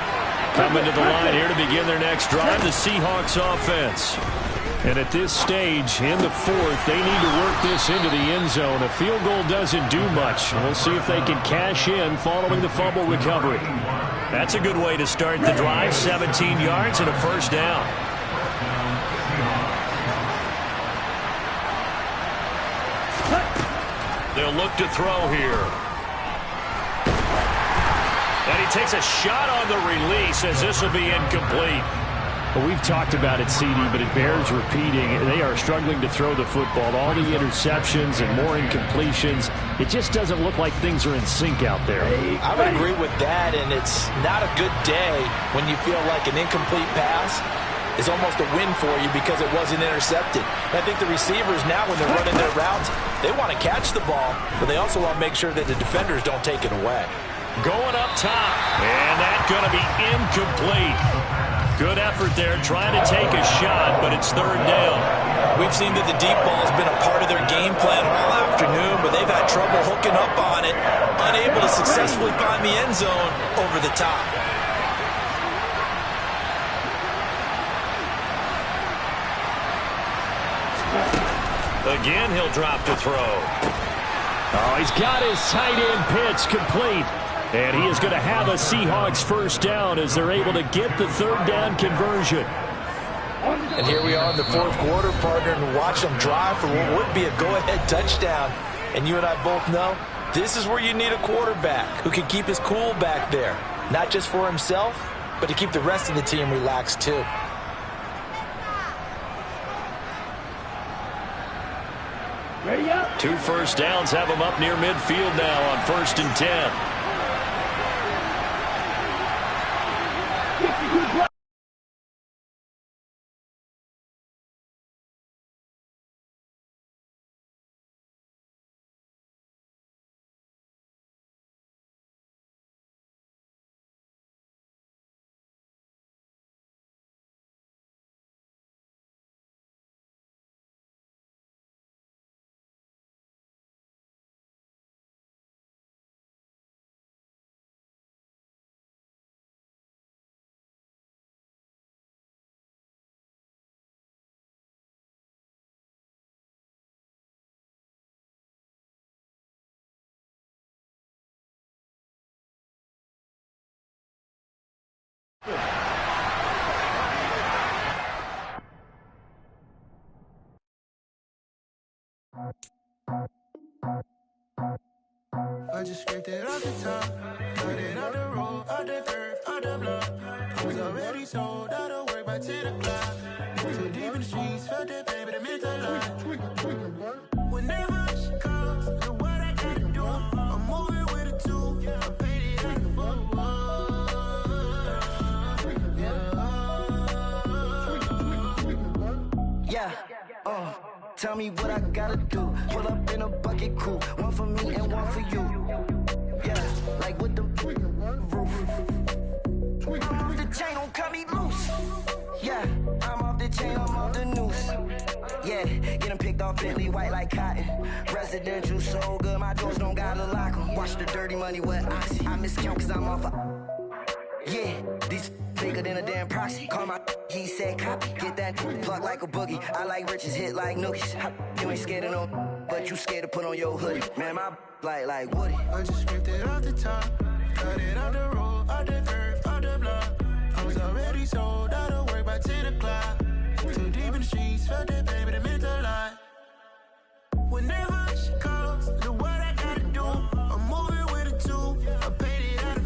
B: Coming to the line here to begin their next drive, the Seahawks offense.
D: And at this stage, in the fourth, they need to work this into the end zone. A field goal doesn't do much. We'll see if they can cash in following the fumble recovery.
B: That's a good way to start the drive. 17 yards and a first down. They'll look to throw here. And he takes a shot on the release as this will be incomplete.
D: Well, we've talked about it, CD, but it bears repeating. They are struggling to throw the football. All the interceptions and more incompletions. It just doesn't look like things are in sync out there.
E: I would agree with that, and it's not a good day when you feel like an incomplete pass is almost a win for you because it wasn't intercepted. And I think the receivers now, when they're running their routes, they want to catch the ball, but they also want to make sure that the defenders don't take it away.
B: Going up top, and that's going to be incomplete. Good effort there, trying to take a shot, but it's third down.
E: We've seen that the deep ball has been a part of their game plan all afternoon, but they've had trouble hooking up on it, unable to successfully find the end zone over the top.
B: Again, he'll drop to throw.
D: Oh, he's got his tight end pitch complete. And he is going to have a Seahawks first down as they're able to get the third down conversion.
E: And here we are in the fourth quarter, partner, and watch them drive for what would be a go-ahead touchdown. And you and I both know this is where you need a quarterback who can keep his cool back there, not just for himself, but to keep the rest of the team relaxed too.
F: Ready up.
B: 2 first downs have them up near midfield now on 1st and 10.
G: I just scraped it off the top, got it out the road, out the dirt, out the block. I was already sold out of work by 10 o'clock. Too deep in the streets, felt that pain, but it meant a lot. Whenever she calls, do what I gotta do. I'm moving with a two, I paid it like a fool.
H: Yeah, tell me what I gotta do. Pull up in a bucket crew, one for me and one for you. Yeah, like with the roof. I'm off the chain, don't cut me loose. Yeah, I'm off the chain, I'm off the noose. Yeah, get them picked off Bentley, white like cotton. Residential so good, my doors don't gotta lock them. Watch the dirty money with oxy. I miscount cause I'm off yeah, these bigger than a damn proxy. Call my he said copy. Get that plug like a boogie. I like riches, hit like nookies. You ain't scared of no, but you scared to put on your hoodie. Man, my like Woody.
G: I just scraped it off the top, got it out the road, out the dirt, out the block. I was already sold out of work by 10 o'clock. Too deep in the streets, felt that pain, but it meant a lot. Whenever she calls, do what I gotta do. I'm moving with a two, I paid it out of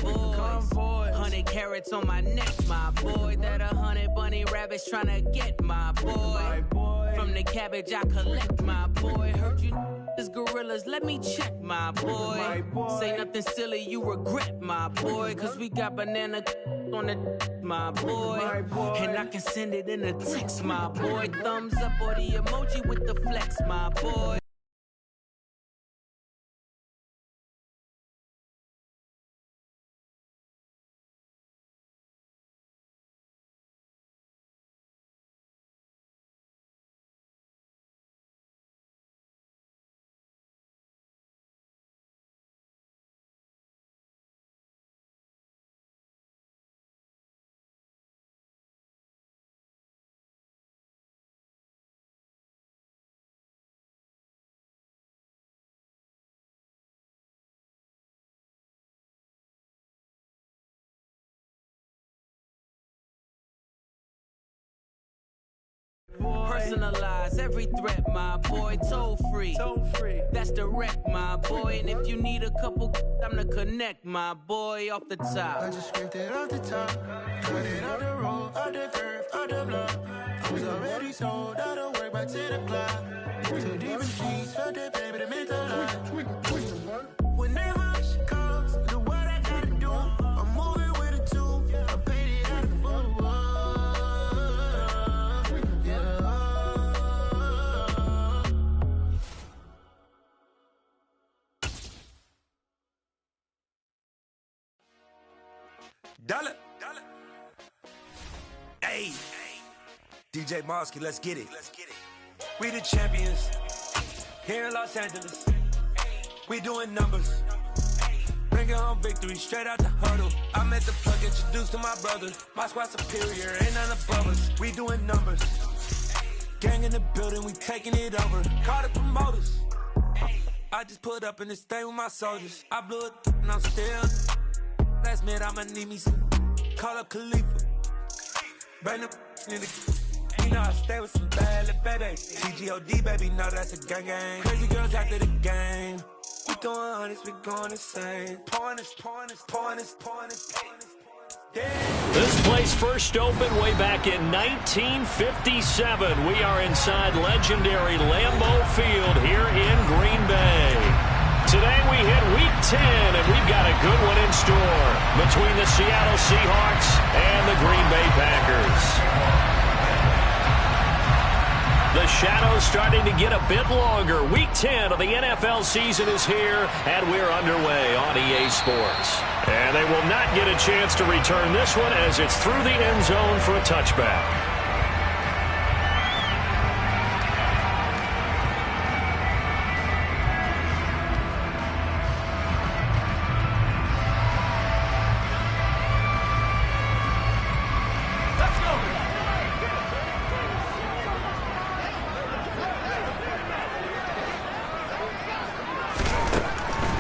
G: full.
I: Convoy, 100 carats on my neck, my boy. That 100 bunny rabbits tryna get my boy. From the cabbage I collect, my boy. Heard you is gorillas, let me check, my boy. Say nothing silly, you regret, my boy. Cause we got banana on the my boy. And I can send it in a text, my boy. Thumbs up or the emoji with the flex, my boy. Personalize every threat, my boy. Toll free. That's direct, my boy. And if you need a couple, I'm to connect, my boy, off the top.
G: I just scraped it off the top. Cut it off the road, off the curve, off the block. I was already sold out of work by 10 o'clock. Too deep in the streets, felt that baby, the mental lie. When that hush comes, do what I gotta do. I'm moving with a two. I'm painted out of football.
J: Dollar. Hey. DJ Mosky, let's get it. We the champions here in Los Angeles. We doing numbers. Bringing home victory straight out the huddle. I met the plug, introduced to my brother. My squad superior, ain't none above us. We doing numbers. Gang in the building, we taking it over. Call the promoters. I just put up in this thing with my soldiers. I blew it and I'm still. Last minute I'ma need me some. Call up Khalifa. Bring the nigga. You know I stay with some bad little baby. TGOD baby, know that's a gang gang. Crazy girls after the game. We doing hundreds, we going insane. Pouring this.
B: This place first opened way back in 1957. We are inside legendary Lambeau Field here in Green Bay. Today we hit Week 10, and we've got a good one in store between the Seattle Seahawks and the Green Bay Packers. The shadow's starting to get a bit longer. Week 10 of the NFL season is here, and we're underway on EA Sports. And they will not get a chance to return this one as it's through the end zone for a touchback.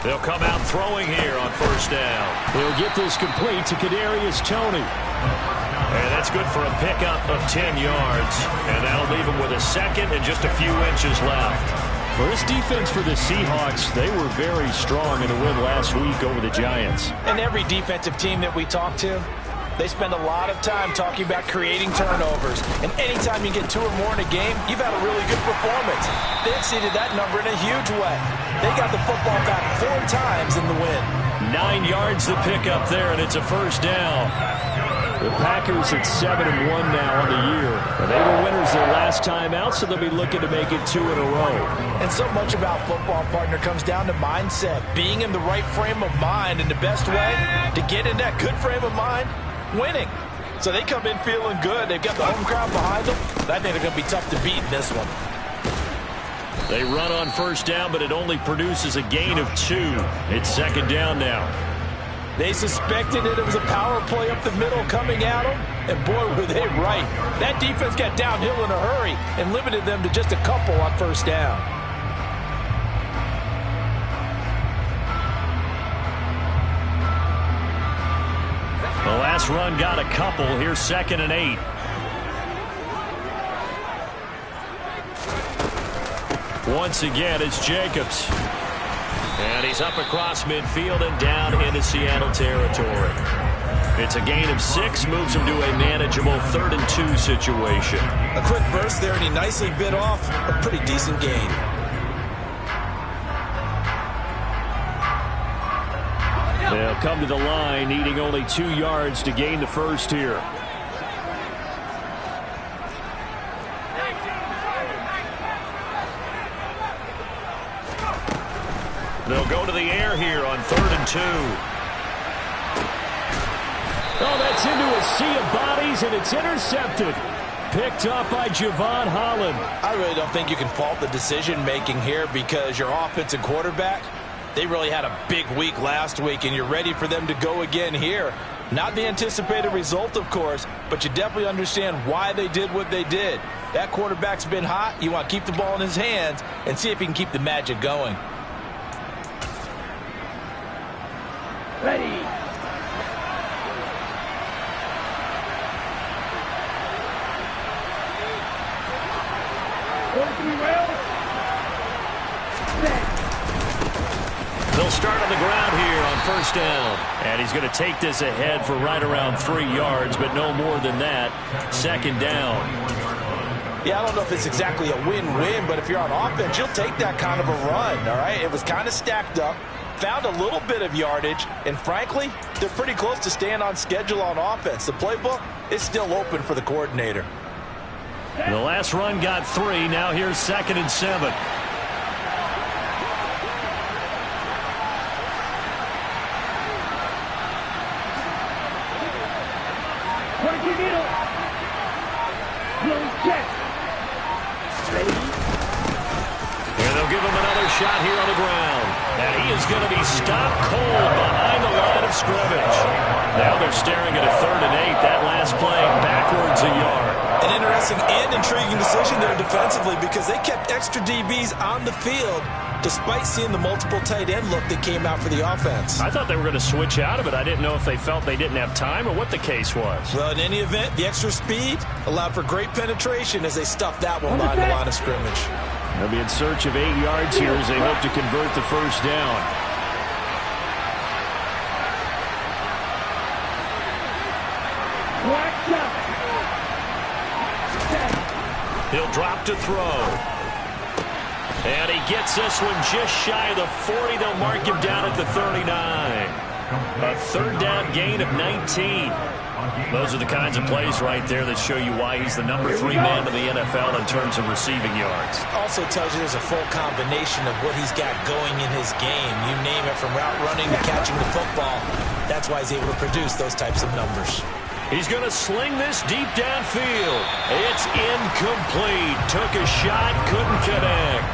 B: They'll come out throwing here on first down.
D: They'll get this complete to Kadarius Toney.
B: And that's good for a pickup of 10 yards. And that'll leave him with a second and just a few inches left.
D: For this defense for the Seahawks, they were very strong in the win last week over the Giants.
C: And every defensive team that we talk to, they spend a lot of time talking about creating turnovers. And anytime you get 2 or more in a game, you've had a really good performance. They exceeded that number in a huge way. They got the football back 4 times in the win.
B: 9 yards to pick up there, and it's a first down.
D: The Packers at 7-1 now on the year. And they were winners their last time out, so they'll be looking to make it 2 in a row.
C: And so much about football, partner, comes down to mindset. Being in the right frame of mind, and the best way to get in that good frame of mind, winning. So they come in feeling good. They've got the home crowd behind them. I think they're going to be tough to beat in this one.
B: They run on first down, but it only produces a gain of 2. It's second down now.
C: They suspected it was a power play up the middle coming at them, and boy, were they right. That defense got downhill in a hurry and limited them to just a couple on first down.
B: The last run got a couple. Here's 2nd and 8. Once again, it's Jacobs. And he's up across midfield and down into Seattle territory. It's a gain of 6, moves him to a manageable 3rd and 2 situation.
E: A quick burst there, and he nicely bit off a pretty decent gain.
D: They'll come to the line, needing only 2 yards to gain the first here.
B: They'll go to the air here on 3rd and 2.
D: Oh, that's into a sea of bodies, and it's intercepted. Picked up by Javon Holland.
C: I really don't think you can fault the decision-making here because your offense and quarterback, they really had a big week last week, and you're ready for them to go again here. Not the anticipated result, of course, but you definitely understand why they did what they did. That quarterback's been hot. You want to keep the ball in his hands and see if he can keep the magic going.
F: Ready.
B: They'll start on the ground here on 1st down. And he's going to take this ahead for right around 3 yards, but no more than that. 2nd down.
C: Yeah, I don't know if it's exactly a win-win, but if you're on offense, you'll take that kind of a run, all right? It was kind of stacked up, found a little bit of yardage, and frankly, they're pretty close to staying on schedule on offense. The playbook is still open for the coordinator.
B: The last run got 3. Now here's 2nd and 7. And they'll give him another shot here on the ground. And he is going to be stopped cold behind the line of scrimmage. Now they're staring at a 3rd and 8. That last play backwards a yard.
C: An interesting and intriguing decision there defensively because they kept extra DBs on the field despite seeing the multiple tight end look that came out for the offense.
B: I thought they were going to switch out of it. I didn't know if they felt they didn't have time or what the case was.
C: Well, in any event, the extra speed allowed for great penetration as they stuffed that one behind the line of scrimmage.
D: They'll be in search of 8 yards here as they hope to convert the 1st down.
B: He'll drop to throw. And he gets this one just shy of the 40. They'll mark him down at the 39. A 3rd down gain of 19. Those are the kinds of plays right there that show you why he's the number 3 man in the NFL in terms of receiving yards.
C: Also tells you there's a full combination of what he's got going in his game. You name it, from route running to catching the football. That's why he's able to produce those types of numbers.
B: He's going to sling this deep downfield. It's incomplete. Took a shot, couldn't connect.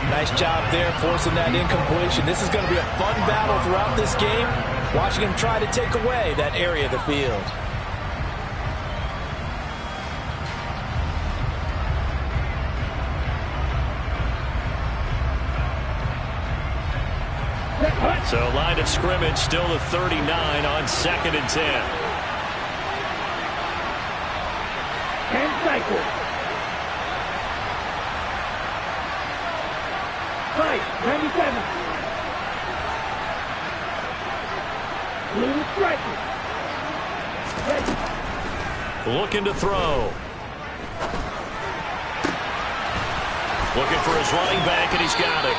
C: Nice job there forcing that incompletion. This is going to be a fun battle throughout this game. Watching him try to take away that area of the field.
B: So line of scrimmage still the 39 on 2nd and 10.
F: And cycle. 597. Blue striker.
B: Looking to throw. Looking for his running back, and he's got it.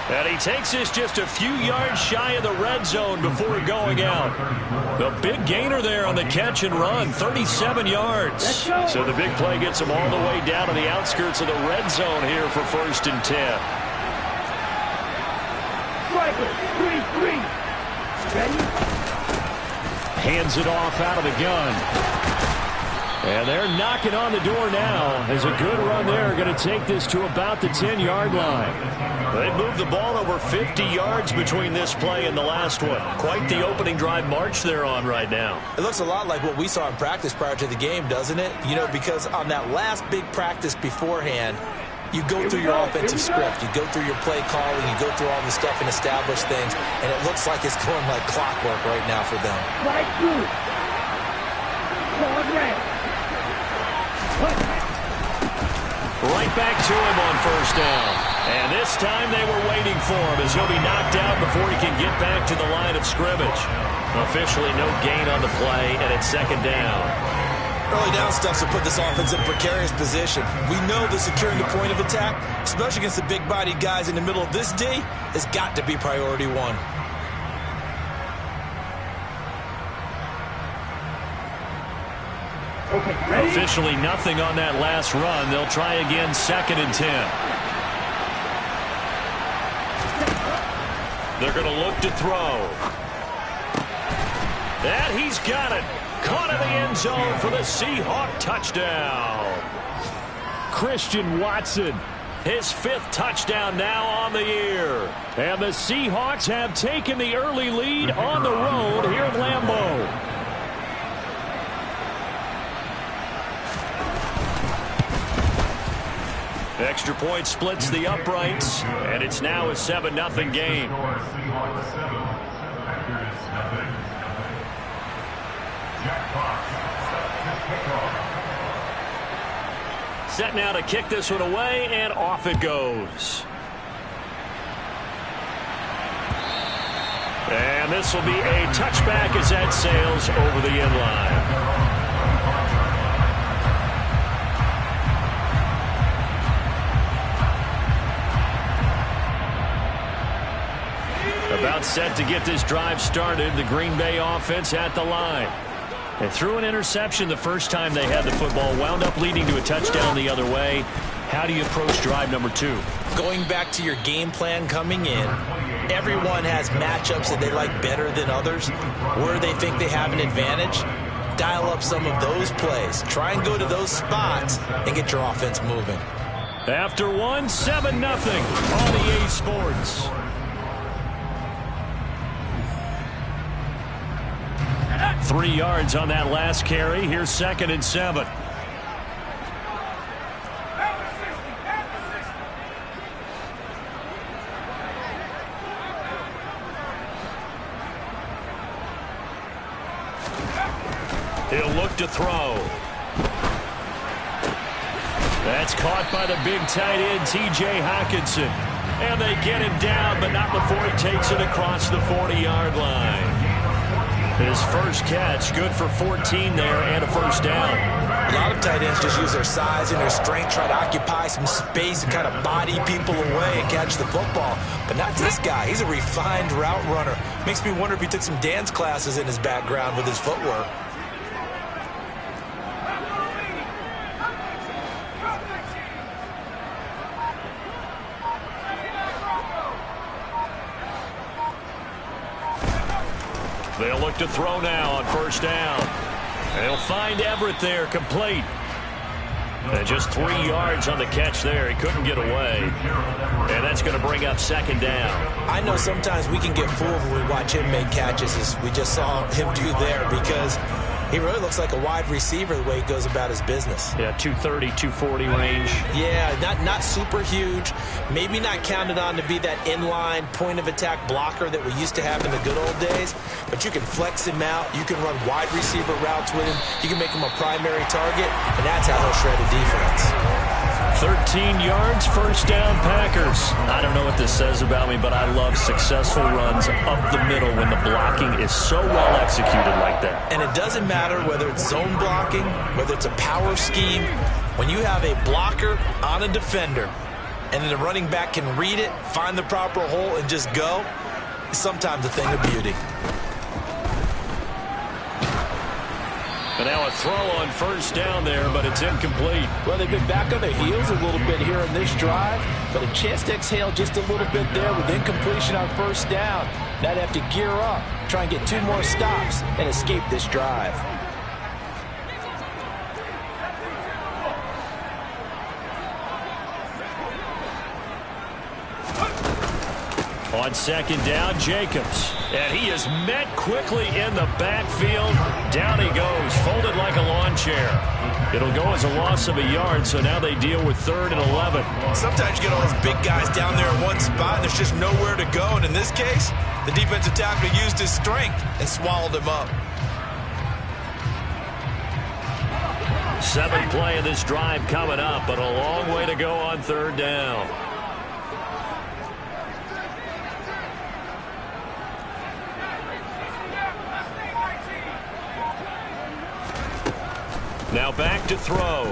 B: And he takes this just a few yards shy of the red zone before going out. The big gainer there on the catch and run, 37 yards. So the big play gets him all the way down to the outskirts of the red zone here for 1st and 10.
F: Striker, 3-3. Ready?
B: Hands it off out of the gun. And they're knocking on the door now as a good run there going to take this to about the 10-yard line. They moved the ball over 50 yards between this play and the last one. Quite the opening drive march they're on right now.
C: It looks a lot like what we saw in practice prior to the game, doesn't it? You know, because on that last big practice beforehand, you go through your offensive script, you go through your play calling, you go through all the stuff and establish things, and it looks like it's going like clockwork right now for them.
F: Right through. Forward red.
B: Right back to him on first down. And this time they were waiting for him as he'll be knocked out before he can get back to the line of scrimmage. Officially no gain on the play, and it's second down.
E: Early down stuff to put this offense in a precarious position. We know that securing the point of attack, especially against the big-bodied guys in the middle of this D, has got to be priority one.
B: Officially nothing on that last run. They'll try again, 2nd and 10. They're going to look to throw. And he's got it. Caught in the end zone for the Seahawk touchdown.
D: Christian Watson.
B: His 5th touchdown now on the year.
D: And the Seahawks have taken the early lead on the road here at Lambeau.
B: Extra point splits the uprights, and it's now a 7-0 game. Set now to kick this one away, and off it goes. And this will be a touchback as that sails over the end line. About set to get this drive started. The Green Bay offense at the line. They threw an interception the first time they had the football. Wound up leading to a touchdown the other way. How do you approach drive number 2?
E: Going back to your game plan coming in, everyone has matchups that they like better than others. Where they think they have an advantage, dial up some of those plays. Try and go to those spots and get your offense moving.
B: After 1, 7-0 on EA Sports. 3 yards on that last carry. Here's 2nd and 7. He'll look to throw. That's caught by the big tight end, T.J. Hockenson. And they get him down, but not before he takes it across the 40-yard line. His first catch, good for 14 there and a first down.
E: A lot of tight ends just use their size and their strength, try to occupy some space and kind of body people away and catch the football. But not this guy. He's a refined route runner. Makes me wonder if he took some dance classes in his background with his footwork.
B: They'll look to throw now on first down. They'll find Everett there, complete. And just 3 yards on the catch there. He couldn't get away. And that's going to bring up 2nd down.
E: I know sometimes we can get fooled when we watch him make catches, as we just saw him do there, because he really looks like a wide receiver the way he goes about his business.
B: Yeah, 230, 240 range.
E: Yeah, not super huge. Maybe not counted on to be that inline point-of-attack blocker that we used to have in the good old days. But you can flex him out. You can run wide receiver routes with him. You can make him a primary target, and that's how he'll shred a defense.
B: 13 yards, first down, Packers. I don't know what this says about me, but I love successful runs up the middle when the blocking is so well executed like that.
E: And it doesn't matter whether it's zone blocking, whether it's a power scheme. When you have a blocker on a defender, and then the running back can read it, find the proper hole, and just go, it's sometimes a thing of beauty.
B: And now a throw on first down there, but it's incomplete.
C: Well, they've been back on their heels a little bit here in this drive, but a chance to exhale just a little bit there with incompletion on first down. Now they have to gear up, try and get 2 more stops, and escape this drive.
B: On 2nd down, Jacobs. And he is met quickly in the backfield. Down he goes, folded like a lawn chair. It'll go as a loss of a yard, so now they deal with 3rd and 11.
E: Sometimes you get all those big guys down there in one spot, and there's just nowhere to go. And in this case, the defensive tackle used his strength and swallowed him up.
B: Seventh play of this drive coming up, but a long way to go on third down. Now back to throw.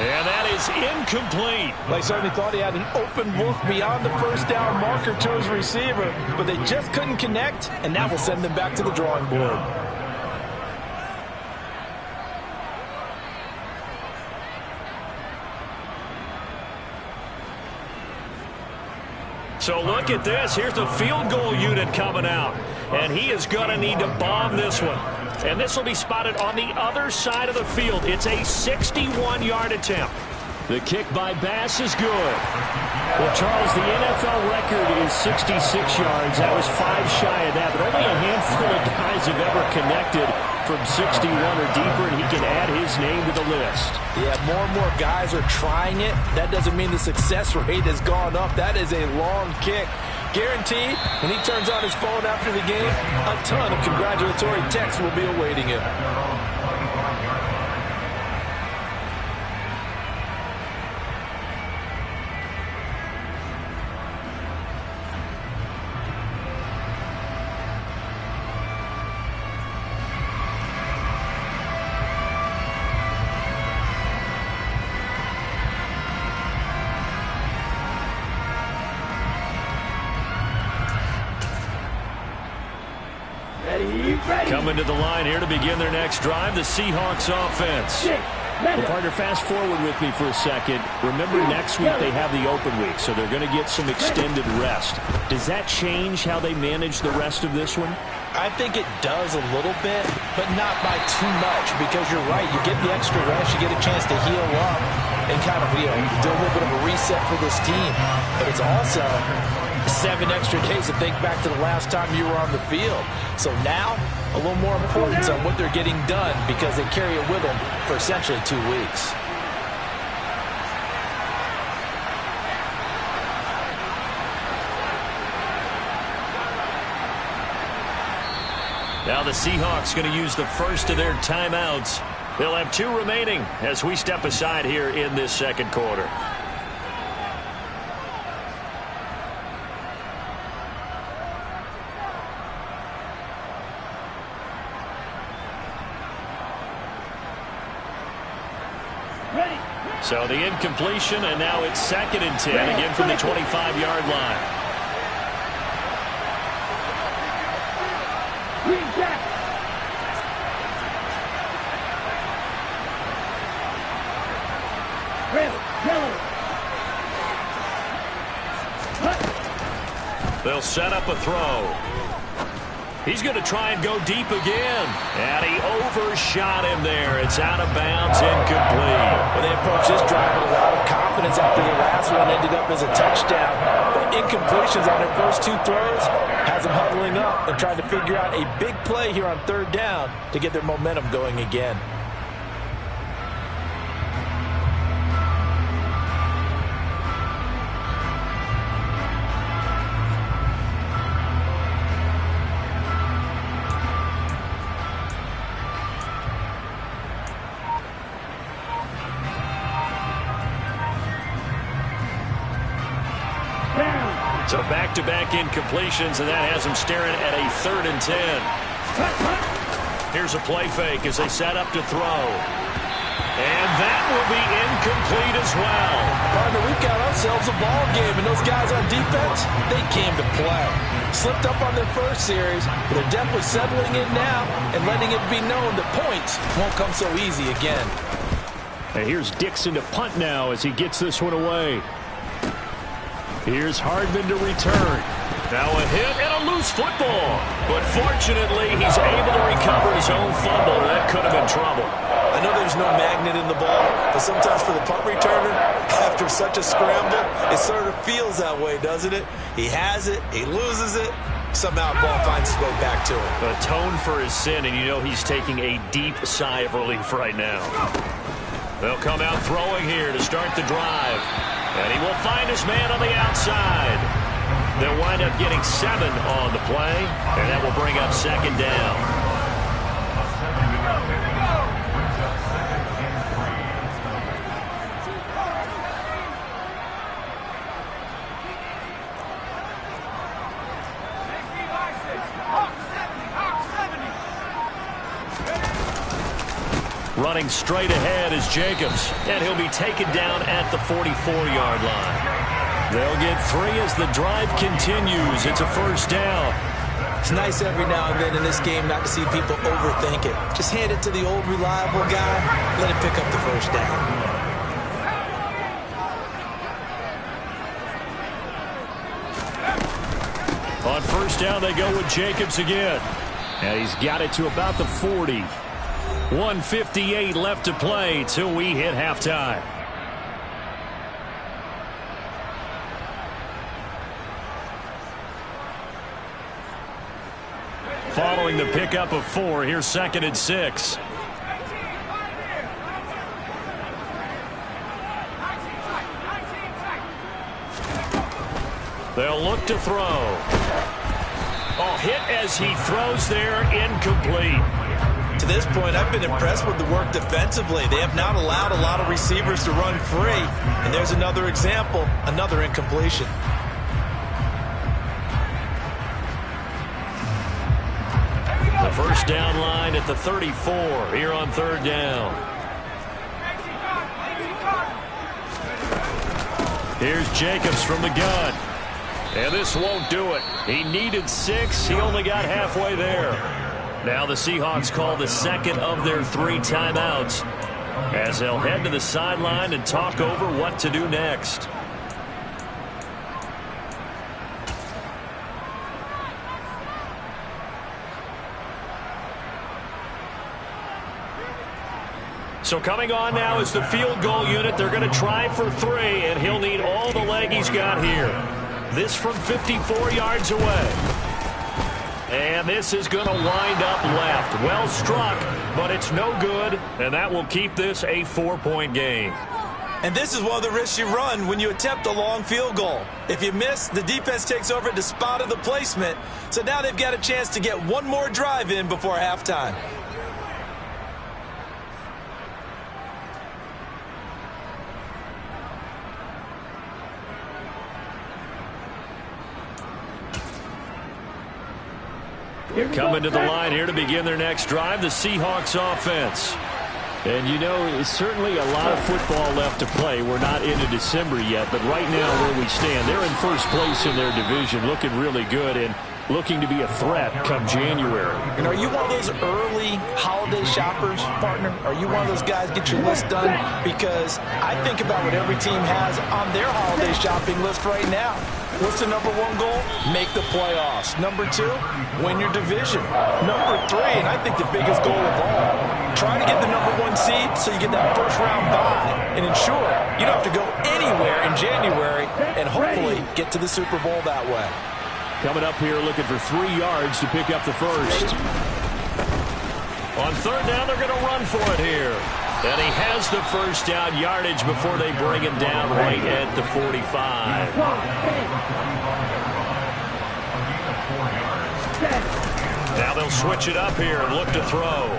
B: And that is incomplete.
C: They certainly thought he had an open look beyond the first down marker to his receiver, but they just couldn't connect, and that will send them back to the drawing board.
B: So look at this. Here's the field goal unit coming out. And he is going to need to bomb this one. And this will be spotted on the other side of the field. It's a 61-yard attempt.
D: The kick by Bass is good. Well, Charles, the NFL record is 66 yards. That was 5 shy of that, but only a handful of guys have ever connected from 61 or deeper, and he can add his name to the list.
C: Yeah, more and more guys are trying it. That doesn't mean the success rate has gone up. That is a long kick. Guaranteed, when he turns on his phone after the game, a ton of congratulatory texts will be awaiting him.
B: Coming to the line here to begin their next drive, the Seahawks offense.
D: Well, partner, fast forward with me for a second. Remember, next week they have the open week, so they're going to get some extended rest. Does that change how they manage the rest of this one?
C: I think it does a little bit, but not by too much, because you're right. You get the extra rest, you get a chance to heal up and kind of, do a little bit of a reset for this team. But it's also 7 extra days to think back to the last time you were on the field. So now, a little more importance on what they're getting done because they carry it with them for essentially 2 weeks.
B: Now the Seahawks going to use the first of their timeouts. They'll have 2 remaining as we step aside here in this second quarter. So the incompletion, and now it's 2nd and 10, again from the 25-yard line. They'll set up a throw. He's going to try and go deep again. And he overshot him there. It's out of bounds, incomplete.
C: Well, they approached this drive with a lot of confidence after the last one ended up as a touchdown. But incompletions on their first 2 throws has them huddling up and trying to figure out a big play here on 3rd down to get their momentum going again.
B: So back-to-back incompletions, and that has them staring at a 3rd and 10. Here's a play fake as they set up to throw. And that will be incomplete as well.
C: Partner, we've got ourselves a ball game, and those guys on defense, they came to play. Slipped up on their first series, but they're definitely settling in now and letting it be known that points won't come so easy again.
D: And here's Dixon to punt now as he gets this one away. Here's Hardman to return.
B: Now a hit and a loose football. But fortunately, he's able to recover his own fumble. That could have been trouble.
E: I know there's no magnet in the ball, but sometimes for the punt returner, after such a scramble, it sort of feels that way, doesn't it? He has it, he loses it, somehow the ball finds its way back to him.
B: Atone for his sin, and you know he's taking a deep sigh of relief right now. They'll come out throwing here to start the drive. And he will find his man on the outside. They'll wind up getting 7 on the play, and that will bring up 2nd down. Running straight ahead is Jacobs, and he'll be taken down at the 44-yard line. They'll get 3 as the drive continues. It's a first down.
E: It's nice every now and then in this game not to see people overthink it. Just hand it to the old reliable guy, let him pick up the first down.
B: On first down, they go with Jacobs again. And he's got it to about the 40. 1:58 left to play till we hit halftime. Following the pickup of 4, here's 2nd and 6. They'll look to throw. Oh, hit as he throws there, incomplete.
E: To this point, I've been impressed with the work defensively. They have not allowed a lot of receivers to run free. And there's another example, another incompletion.
B: The first down line at the 34 here on 3rd down. Here's Jacobs from the gun. And this won't do it. He needed 6. He only got halfway there. Now the Seahawks call the 2nd of their 3 timeouts as they'll head to the sideline and talk over what to do next. So coming on now is the field goal unit. They're going to try for 3, and he'll need all the leg he's got here. This from 54 yards away. And this is going to wind up left. Well struck, but it's no good, and that will keep this a 4-point game.
E: And this is one of the risks you run when you attempt a long field goal. If you miss, the defense takes over at the spot of the placement. So now they've got a chance to get one more drive in before halftime.
B: Coming to the line here to begin their next drive, the Seahawks offense.
D: And you know, it's certainly a lot of football left to play. We're not into December yet, but right now where we stand, they're in first place in their division, looking really good and looking to be a threat come January.
E: And are you one of those early holiday shoppers, partner? Are you one of those guys get your list done? Because I think about what every team has on their holiday shopping list right now. What's the number 1 goal? Make the playoffs. Number 2, win your division. Number 3, and I think the biggest goal of all, try to get the number 1 seed so you get that first round bye and ensure you don't have to go anywhere in January and hopefully get to the Super Bowl that way.
D: Coming up here looking for 3 yards to pick up the first.
B: On 3rd down, they're going to run for it here. And he has the first down yardage before they bring him down right at the 45. Now they'll switch it up here and look to throw.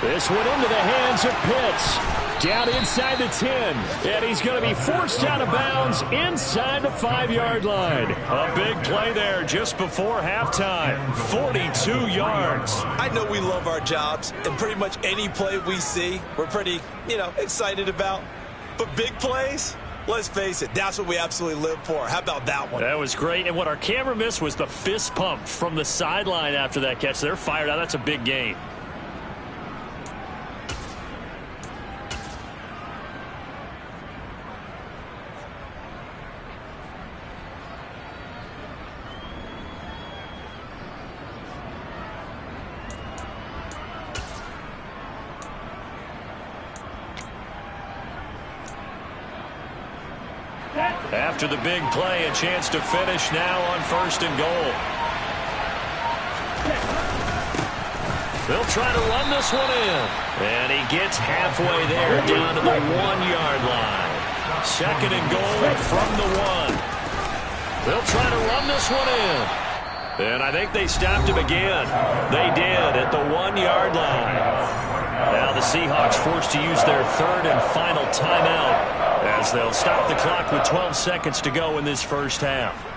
D: This one into the hands of Pitts. Down inside the 10. And he's going to be forced out of bounds inside the 5-yard line.
B: A big play there just before halftime. 42 yards.
E: I know we love our jobs, and pretty much any play we see, we're pretty, excited about. But big plays, let's face it, that's what we absolutely live for. How about that one?
B: That was great. And what our camera missed was the fist pump from the sideline after that catch. They're fired out. That's a big gain. After the big play, a chance to finish now on 1st and goal. They'll try to run this one in. And he gets halfway there down to the 1-yard line. 2nd and goal from the 1. They'll try to run this one in. And I think they stopped him again. They did at the 1-yard line. Now the Seahawks forced to use their third and final timeout as they'll stop the clock with 12 seconds to go in this first half.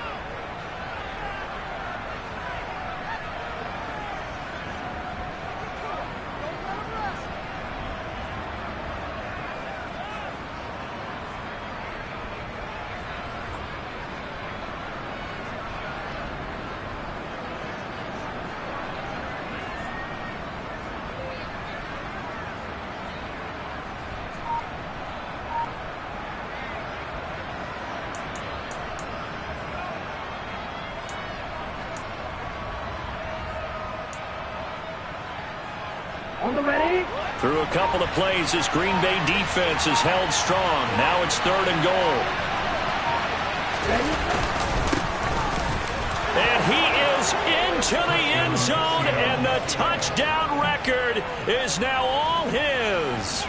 B: Through a couple of plays, this Green Bay defense is held strong. Now it's 3rd and goal. And he is into the end zone, and the touchdown record is now all his.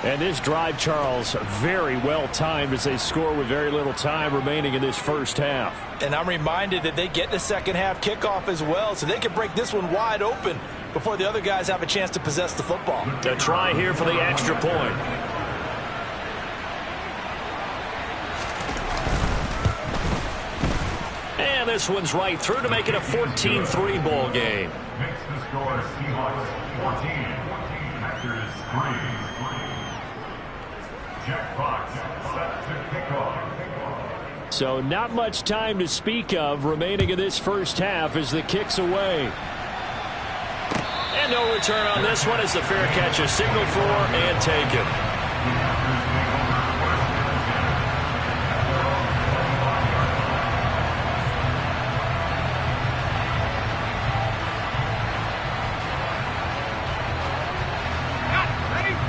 D: And this drive, Charles, very well timed as they score with very little time remaining in this first half.
C: And I'm reminded that they get the second half kickoff as well, so they can break this one wide open before the other guys have a chance to possess the football.
B: To try here for the extra point. And this one's right through to make it a 14-3 ball game.
K: Makes the score Seahawks 14, Packers 3. Jack Fox set to kick off.
D: So not much time to speak of remaining in this first half as the kick's away.
B: And no return on this one as the fair catch is signaled for and taken.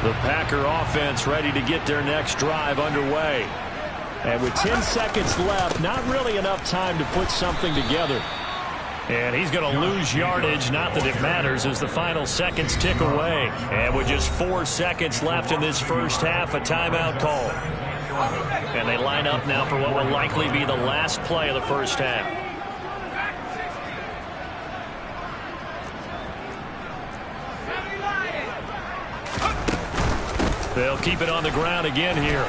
B: The Packer offense ready to get their next drive underway.
D: And with 10 seconds left, not really enough time to put something together.
B: And he's going to lose yardage, not that it matters, as the final seconds tick away. And with just 4 seconds left in this first half, a timeout call. And they line up now for what will likely be the last play of the first half. They'll keep it on the ground again here.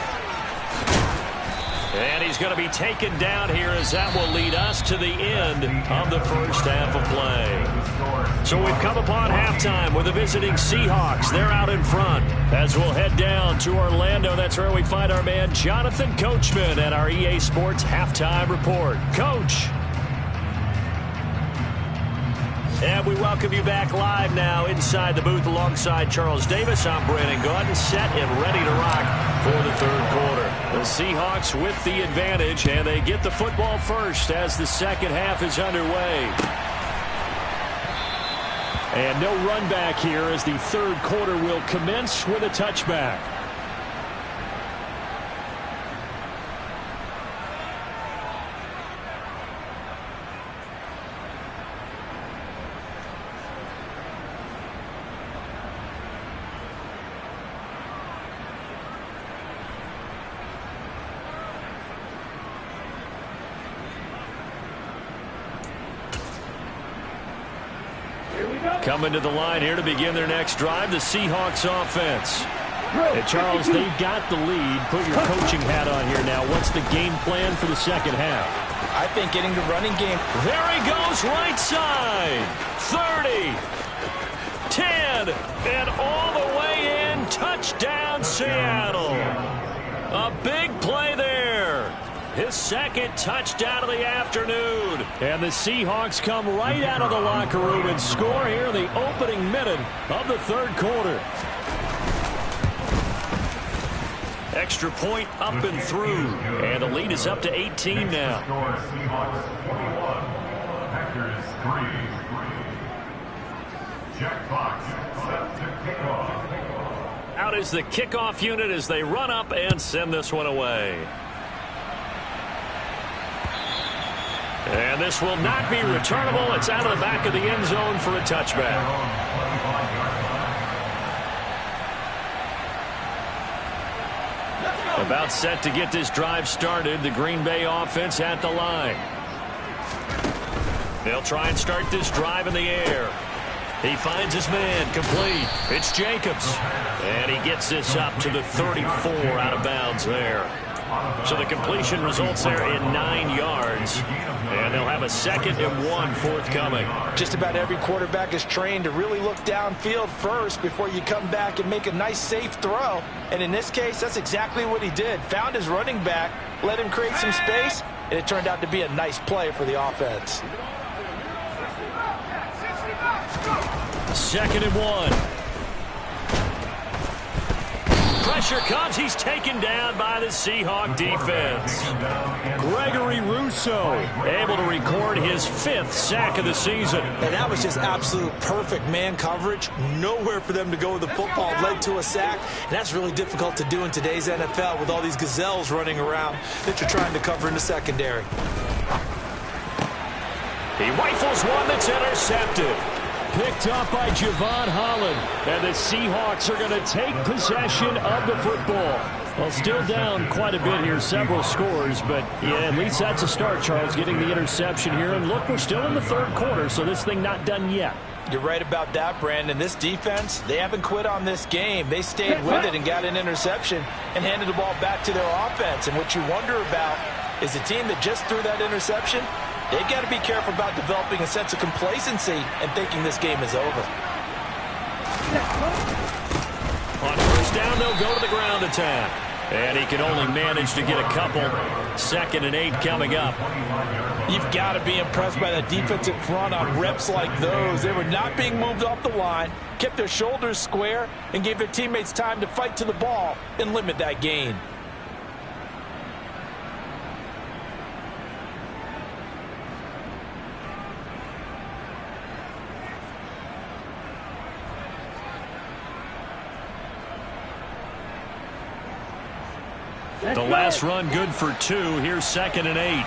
B: And he's going to be taken down here as that will lead us to the end of the first half of play. So we've come upon halftime with the visiting Seahawks. They're out in front. As we'll head down to Orlando, that's where we find our man Jonathan Coachman at our EA Sports Halftime Report. Coach. And we welcome you back live now inside the booth alongside Charles Davis. I'm Brandon Gaudin, set and ready to rock for the third quarter. The Seahawks with the advantage, and they get the football first as the second half is underway.
D: And no run back here as the third quarter will commence with a touchback.
B: Coming to the line here to begin their next drive, the Seahawks offense.
D: And Charles, they've got the lead. Put your coaching hat on here now. What's the game plan for the second half?
C: I think getting the running game.
B: There he goes, right side. 30, 10, and all the way in. Touchdown, Seattle. A big play there. His second touchdown of the afternoon. And the Seahawks come right out of the locker room and score here in the opening minute of the third quarter. Extra point up and through. And the lead is up to 18 now.
K: Seahawks 21, Packers 3. Jack Fox set to kick off.
B: Out is the kickoff unit as they run up and send this one away. And this will not be returnable. It's out of the back of the end zone for a touchback. About set to get this drive started. The Green Bay offense at the line. They'll try and start this drive in the air. He finds his man, complete. It's Jacobs. And he gets this up to the 34 out of bounds there. So the completion results there in 9 yards. And they'll have a 2nd and 1 forthcoming.
C: Just about every quarterback is trained to really look downfield first before you come back and make a nice, safe throw. And in this case, that's exactly what he did. Found his running back, let him create some space, and it turned out to be a nice play for the offense.
B: 2nd and 1. Pressure comes. He's taken down by the Seahawk defense. Gregory Rousseau able to record his 5th sack of the season.
C: And that was just absolute perfect man coverage. Nowhere for them to go with the football. Led to a sack. And that's really difficult to do in today's NFL with all these gazelles running around that you're trying to cover in the secondary.
B: He rifles one that's intercepted.
D: Picked up by Javon Holland. And the Seahawks are going to take possession of the football. Well, still down quite a bit here, several scores. But, yeah, at least that's a start, Charles, getting the interception here. And, look, we're still in the 3rd quarter, so this thing not done yet.
C: You're right about that, Brandon. This defense, they haven't quit on this game. They stayed with it and got an interception and handed the ball back to their offense. And what you wonder about is the team that just threw that interception, they've got to be careful about developing a sense of complacency and thinking this game is over.
B: On 1st down, they'll go to the ground attack. And he can only manage to get a couple. 2nd and 8 coming up.
C: You've got to be impressed by that defensive front on reps like those. They were not being moved off the line, kept their shoulders square, and gave their teammates time to fight to the ball and limit that gain.
B: The last run good for 2. Here's 2nd and 8.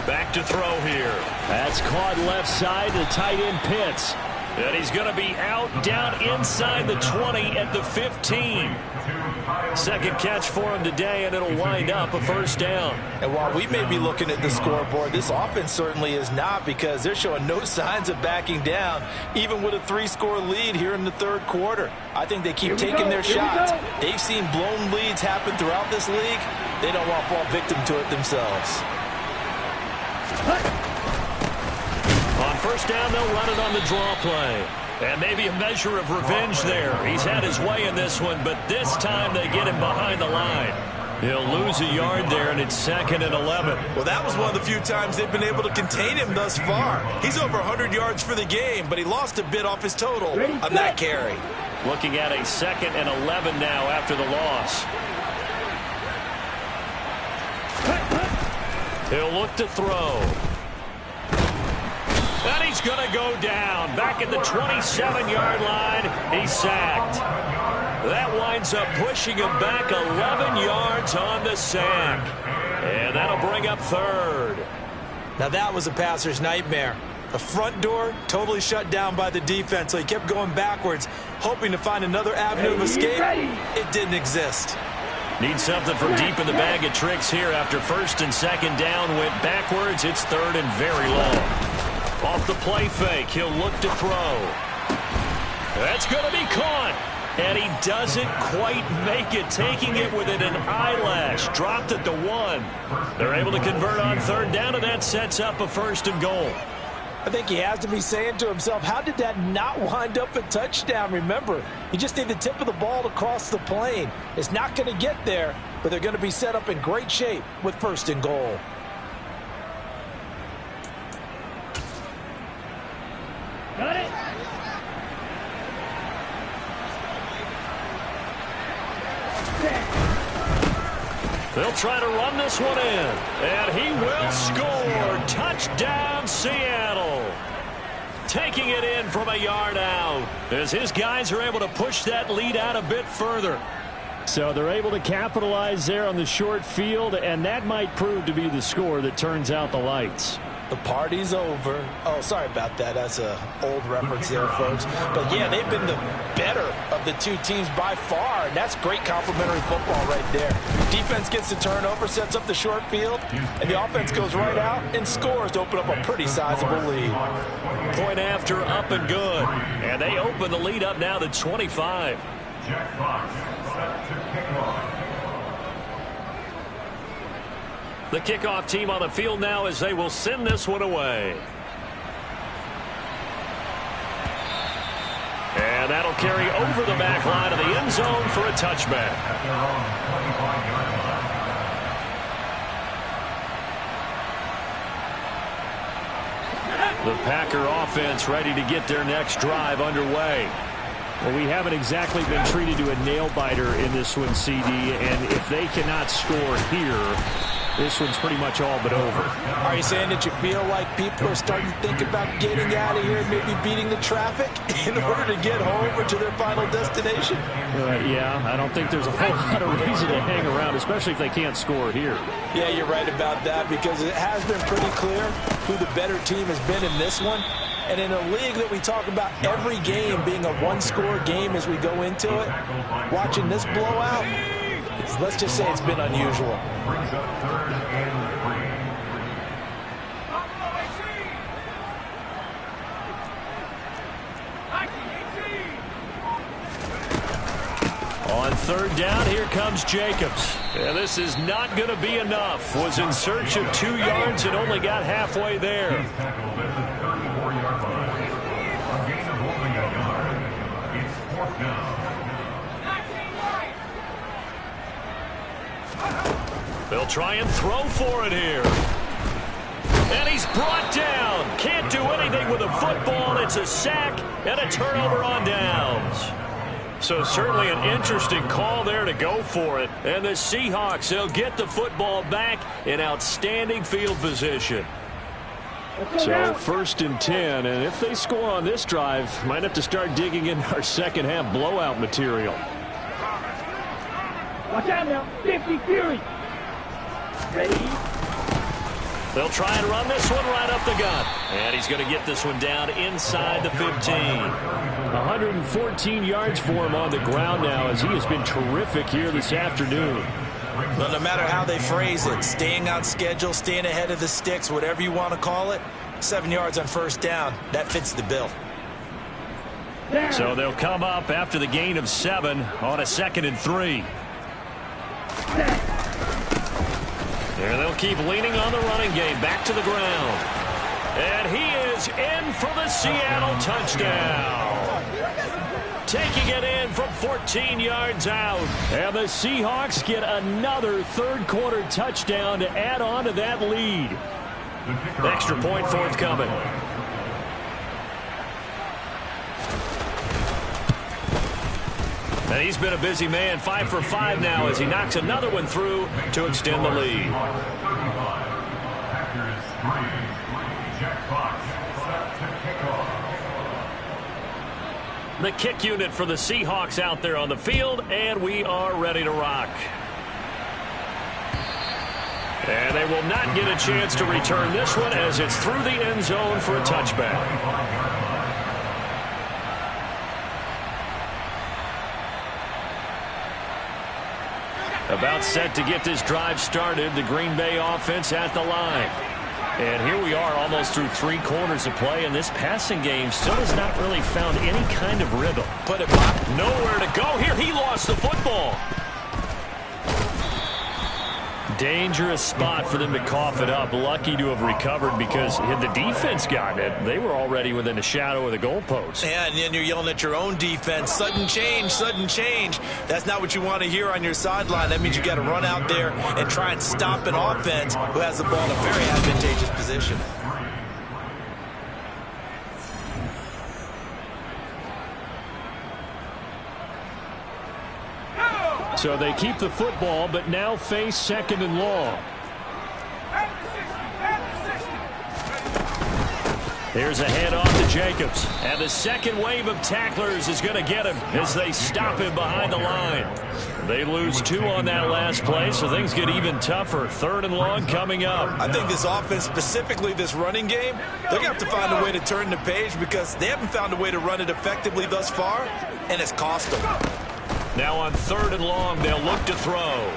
B: Back to throw here.
D: That's caught left side. The tight end Pitts.
B: And he's going to be out down inside the 20 at the 15. 2nd catch for him today, and it'll wind up a 1st down.
C: And while we may be looking at the scoreboard, this offense certainly is not, because they're showing no signs of backing down, even with a 3-score lead here in the 3rd quarter. I think they keep taking their shots. They've seen blown leads happen throughout this league. They don't want to fall victim to it themselves.
B: On 1st down, they'll run it on the draw play. And maybe a measure of revenge there. He's had his way in this one, but this time they get him behind the line. He'll lose a yard there, and it's 2nd and 11.
C: Well, that was one of the few times they've been able to contain him thus far. He's over 100 yards for the game, but he lost a bit off his total on that carry.
B: Looking at a 2nd and 11 now after the loss. He'll look to throw. And he's going to go down. Back at the 27-yard line, he's sacked. That winds up pushing him back 11 yards on the sack. And that'll bring up 3rd.
C: Now that was a passer's nightmare. The front door totally shut down by the defense, so he kept going backwards, hoping to find another avenue of escape. It didn't exist.
B: Need something from deep in the bag of tricks here after 1st and 2nd down went backwards. It's 3rd and very long. Off the play fake, he'll look to throw. That's going to be caught. And he doesn't quite make it, taking it within an eyelash. Dropped it to 1. They're able to convert on 3rd down, and that sets up a 1st and goal.
C: I think he has to be saying to himself, how did that not wind up a touchdown? Remember, you just need the tip of the ball to cross the plane. It's not going to get there, but they're going to be set up in great shape with 1st and goal.
F: Got it.
B: They'll try to run this one in, and he will score. Touchdown, Seattle. Taking it in from a yard out, as his guys are able to push that lead out a bit further.
D: So they're able to capitalize there on the short field, and that might prove to be the score that turns out the lights.
C: The party's over. Oh, sorry about that. That's an old reference there, folks. But, yeah, they've been the better of the two teams by far, and that's great complimentary football right there. Defense gets the turnover, sets up the short field, and the offense goes right out and scores to open up a pretty sizable lead.
B: Point after, up and good. And they open the lead up now to 25.
K: Jack Fox set to kick off.
B: The kickoff team on the field now as they will send this one away. And that'll carry over the back line of the end zone for a touchback.
K: At their own 25-yard line.
B: The Packer offense ready to get their next drive underway.
D: Well, we haven't exactly been treated to a nail-biter in this one, CD, and if they cannot score here, this one's pretty much all but over.
C: Are you saying that you feel like people are starting to think about getting out of here and maybe beating the traffic in order to get home or to their final destination?
D: Yeah, I don't think there's a whole lot of reason to hang around, especially if they can't score here.
C: Yeah, you're right about that because it has been pretty clear who the better team has been in this one. And in a league that we talk about every game being a one-score game as we go into it, watching this blowout, let's just say it's been unusual.
K: Brings up 3rd and 3.
B: On 3rd down, here comes Jacobs. And this is not going to be enough. Was in search of 2 yards and only got halfway there.
K: He's tackled at the 34-yard line. A gain of only a yard. It's 4th down.
B: They'll try and throw for it here. And he's brought down. Can't do anything with a football. It's a sack and a turnover on downs. So certainly an interesting call there to go for it. And the Seahawks, they'll get the football back in outstanding field position.
D: So 1st and 10, and if they score on this drive, might have to start digging in our second half blowout material.
F: Watch out now. 50 Fury. Ready?
B: They'll try and run this one right up the gut. And he's going to get this one down inside the 15.
D: 114 yards for him on the ground now as he has been terrific here this afternoon.
C: But no matter how they phrase it, staying on schedule, staying ahead of the sticks, whatever you want to call it, 7 yards on 1st down, that fits the bill.
B: So they'll come up after the gain of 7 on a 2nd and 3. And they'll keep leaning on the running game back to the ground. And he is in for the Seattle touchdown. Taking it in from 14 yards out.
D: And the Seahawks get another 3rd quarter touchdown to add on to that lead.
B: Extra point forthcoming. And he's been a busy man, 5 for 5 now as he knocks another one through to extend the lead.
K: Packers 3. Jack Fox set to kick off.
B: The kick unit for the Seahawks out there on the field, and we are ready to rock. And they will not get a chance to return this one as it's through the end zone for a touchback. About set to get this drive started, the Green Bay offense at the line. And here we are almost through 3 quarters of play, and this passing game still has not really found any kind of rhythm.
C: Put it back.
B: Nowhere to go here. He lost the football. Dangerous spot for them to cough it up. Lucky to have recovered because had the defense gotten it, they were already within the shadow of the goalpost.
C: Yeah, and then you're yelling at your own defense. Sudden change, sudden change. That's not what you want to hear on your sideline. That means you got to run out there and try and stop an offense who has the ball in a very advantageous position.
D: So they keep the football, but now face 2nd and long.
B: Here's a handoff to Jacobs. And the second wave of tacklers is going to get him as they stop him behind the line. They lose 2 on that last play, so things get even tougher. 3rd and long coming up.
C: I think this offense, specifically this running game, they're going to have to find a way to turn the page because they haven't found a way to run it effectively thus far, and it's cost them.
B: Now on 3rd and long, they'll look to throw.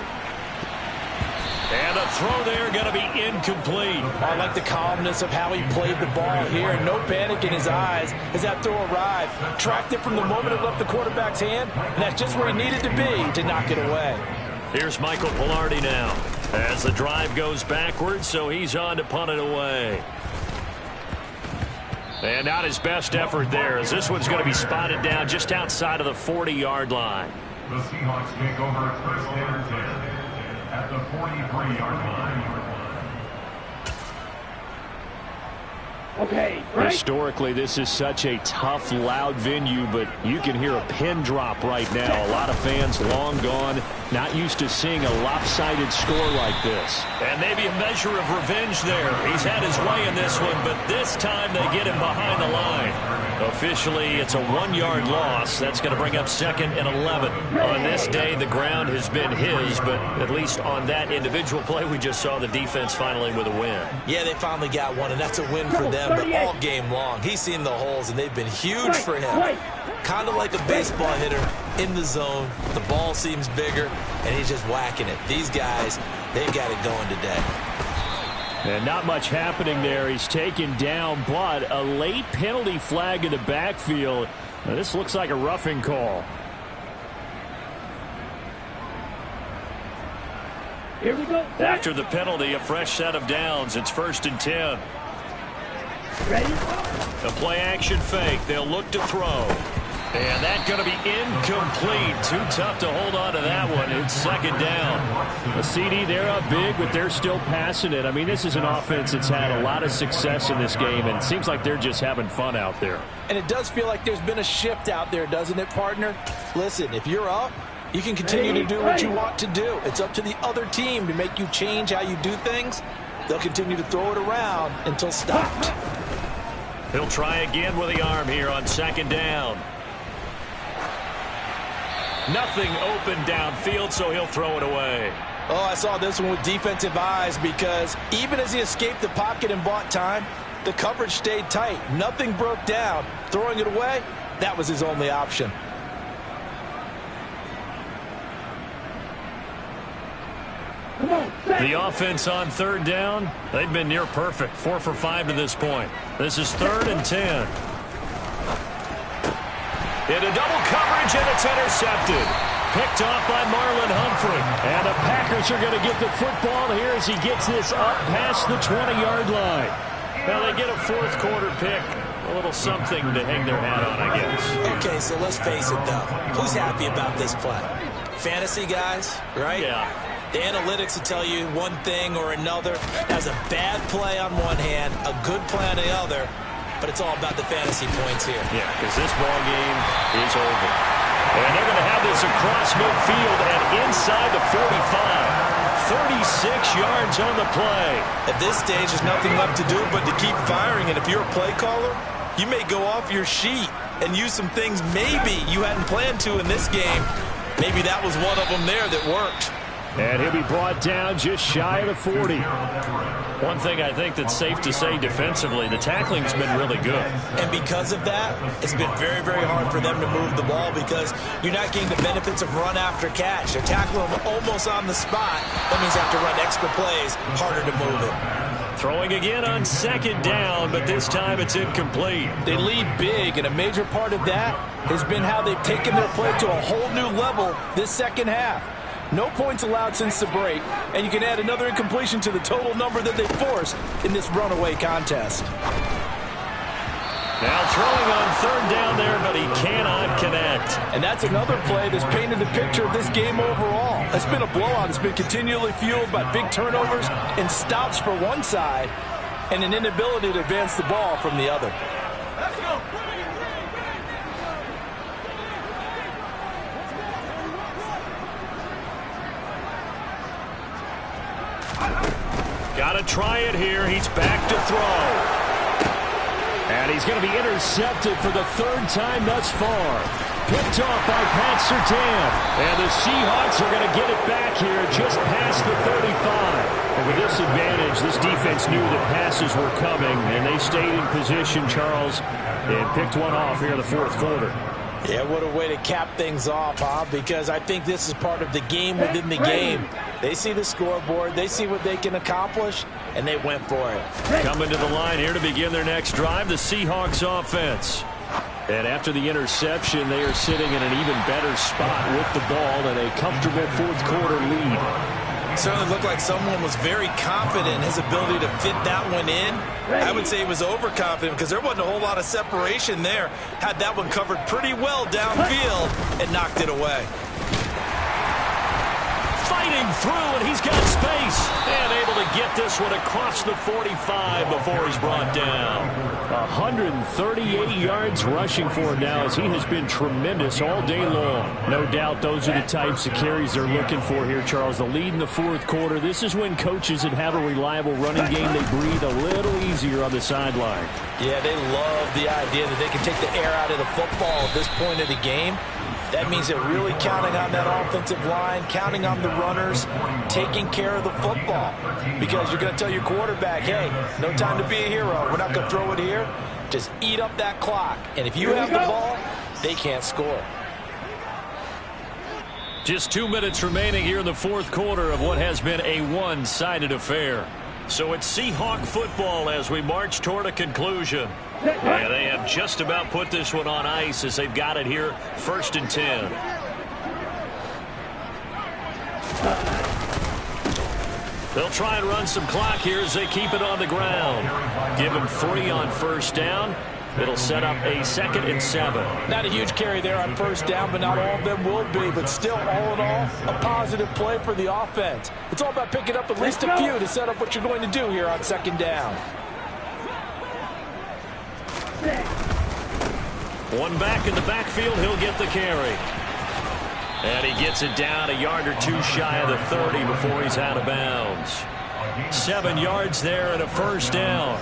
B: And a throw there going to be incomplete.
C: I like the calmness of how he played the ball here. No panic in his eyes as that throw arrived. Tracked it from the moment it left the quarterback's hand, and that's just where he needed to be to knock it away.
B: Here's Michael Palardy now as the drive goes backwards, so he's on to punt it away. And not his best effort there, as this one's going to be spotted down just outside of the 40-yard line.
K: The Seahawks take over first and 10 at the 43-yard line.
F: Okay, right.
D: Historically, this is such a tough, loud venue, but you can hear a pin drop right now. A lot of fans long gone, not used to seeing a lopsided score like this.
B: And maybe a measure of revenge there. He's had his way in this one, but this time they get him behind the line. Officially, it's a 1-yard loss. That's going to bring up 2nd and 11. On this day, the ground has been his, but at least on that individual play, we just saw the defense finally with a win.
E: Yeah, they finally got one, and that's a win for them, but all game long. He's seen the holes, and they've been huge for him. Kind of like a baseball hitter in the zone. The ball seems bigger, and he's just whacking it. These guys, they've got it going today.
D: And not much happening there. He's taken down, but a late penalty flag in the backfield. Now, this looks like a roughing call.
F: Here we go.
B: After the penalty, a fresh set of downs. It's 1st and 10.
F: Ready?
B: A play action fake. They'll look to throw. And that's going to be incomplete. Too tough to hold on to that one. It's 2nd down.
D: A CD, they're up big, but they're still passing it. I mean, this is an offense that's had a lot of success in this game, and it seems like they're just having fun out there.
C: And it does feel like there's been a shift out there, doesn't it, partner? Listen, if you're up, you can continue to do what you want to do. It's up to the other team to make you change how you do things. They'll continue to throw it around until stopped.
B: He'll try again with the arm here on 2nd down. Nothing open downfield, so he'll throw it away.
C: Oh, I saw this one with defensive eyes because even as he escaped the pocket and bought time, the coverage stayed tight. Nothing broke down. Throwing it away, that was his only option.
B: The offense on 3rd down, they've been near perfect. 4 for 5 to this point. This is 3rd and 10. Into double coverage, and it's intercepted. Picked off by Marlon Humphrey.
D: And the Packers are going to get the football here as he gets this up past the 20-yard line.
B: Now they get a 4th quarter pick. A little something to hang their hat on, I guess.
E: Okay, so let's face it, though. Who's happy about this play? Fantasy guys, right?
B: Yeah.
E: The analytics will tell you one thing or another. That's a bad play on one hand, a good play on the other. But it's all about the fantasy points here.
B: Yeah, because this ball game is over. And they're going to have this across midfield and inside the 45. 36 yards on the play.
C: At this stage, there's nothing left to do but to keep firing. And if you're a play caller, you may go off your sheet and use some things maybe you hadn't planned to in this game. Maybe that was one of them there that worked.
D: And he'll be brought down just shy of the 40.
B: One thing I think that's safe to say defensively, the tackling's been really good.
E: And because of that, it's been very, very hard for them to move the ball because you're not getting the benefits of run after catch. They're tackling them almost on the spot. That means they have to run extra plays, harder to move it.
B: Throwing again on 2nd down, but this time it's incomplete.
C: They lead big, and a major part of that has been how they've taken their play to a whole new level this second half. No points allowed since the break, and you can add another incompletion to the total number that they forced in this runaway contest.
B: Now throwing on 3rd down there, but he cannot connect.
C: And that's another play that's painted the picture of this game overall. It's been a blowout. It's been continually fueled by big turnovers and stops for one side and an inability to advance the ball from the other.
F: Let's go.
B: Got to try it here. He's back to throw.
D: And he's going to be intercepted for the 3rd time thus far. Picked off by Pat Surtain. And the Seahawks are going to get it back here just past the 35. And with this advantage, this defense knew that passes were coming, and they stayed in position, Charles, and picked one off here in the 4th quarter.
C: Yeah, what a way to cap things off, huh? Because I think this is part of the game within the game. They see the scoreboard. They see what they can accomplish, and they went for it.
B: Coming to the line here to begin their next drive, the Seahawks offense. And after the interception, they are sitting in an even better spot with the ball and a comfortable fourth-quarter lead.
C: It certainly looked like someone was very confident in his ability to fit that one in. I would say he was overconfident because there wasn't a whole lot of separation there. Had that one covered pretty well downfield and knocked it away.
B: Fighting through, and he's got space. And able to get this one across the 45 before he's brought down. 138 yards rushing for him now as he has been tremendous all day long. No doubt those are the types of carries they're looking for here, Charles. The lead in the fourth quarter. This is when coaches that have a reliable running game, they breathe a little easier on the sideline.
C: Yeah, they love the idea that they can take the air out of the football at this point of the game. That means they're really counting on that offensive line, counting on the runners, taking care of the football. Because you're going to tell your quarterback, hey, no time to be a hero. We're not going to throw it here. Just eat up that clock. And if you have the ball, they can't score.
B: Just 2 minutes remaining here in the fourth quarter of what has been a one-sided affair. So it's Seahawk football as we march toward a conclusion. And they have just about put this one on ice as they've got it here, 1st and 10. They'll try and run some clock here as they keep it on the ground. Give them 3 on first down. It'll set up a 2nd and 7.
C: Not a huge carry there on first down, but not all of them will be. But still, all in all, a positive play for the offense. It's all about picking up at least a few to set up what you're going to do here on 2nd down.
B: One back in the backfield, he'll get the carry. And he gets it down a yard or 2 shy of the 30 before he's out of bounds. 7 yards there and a first down.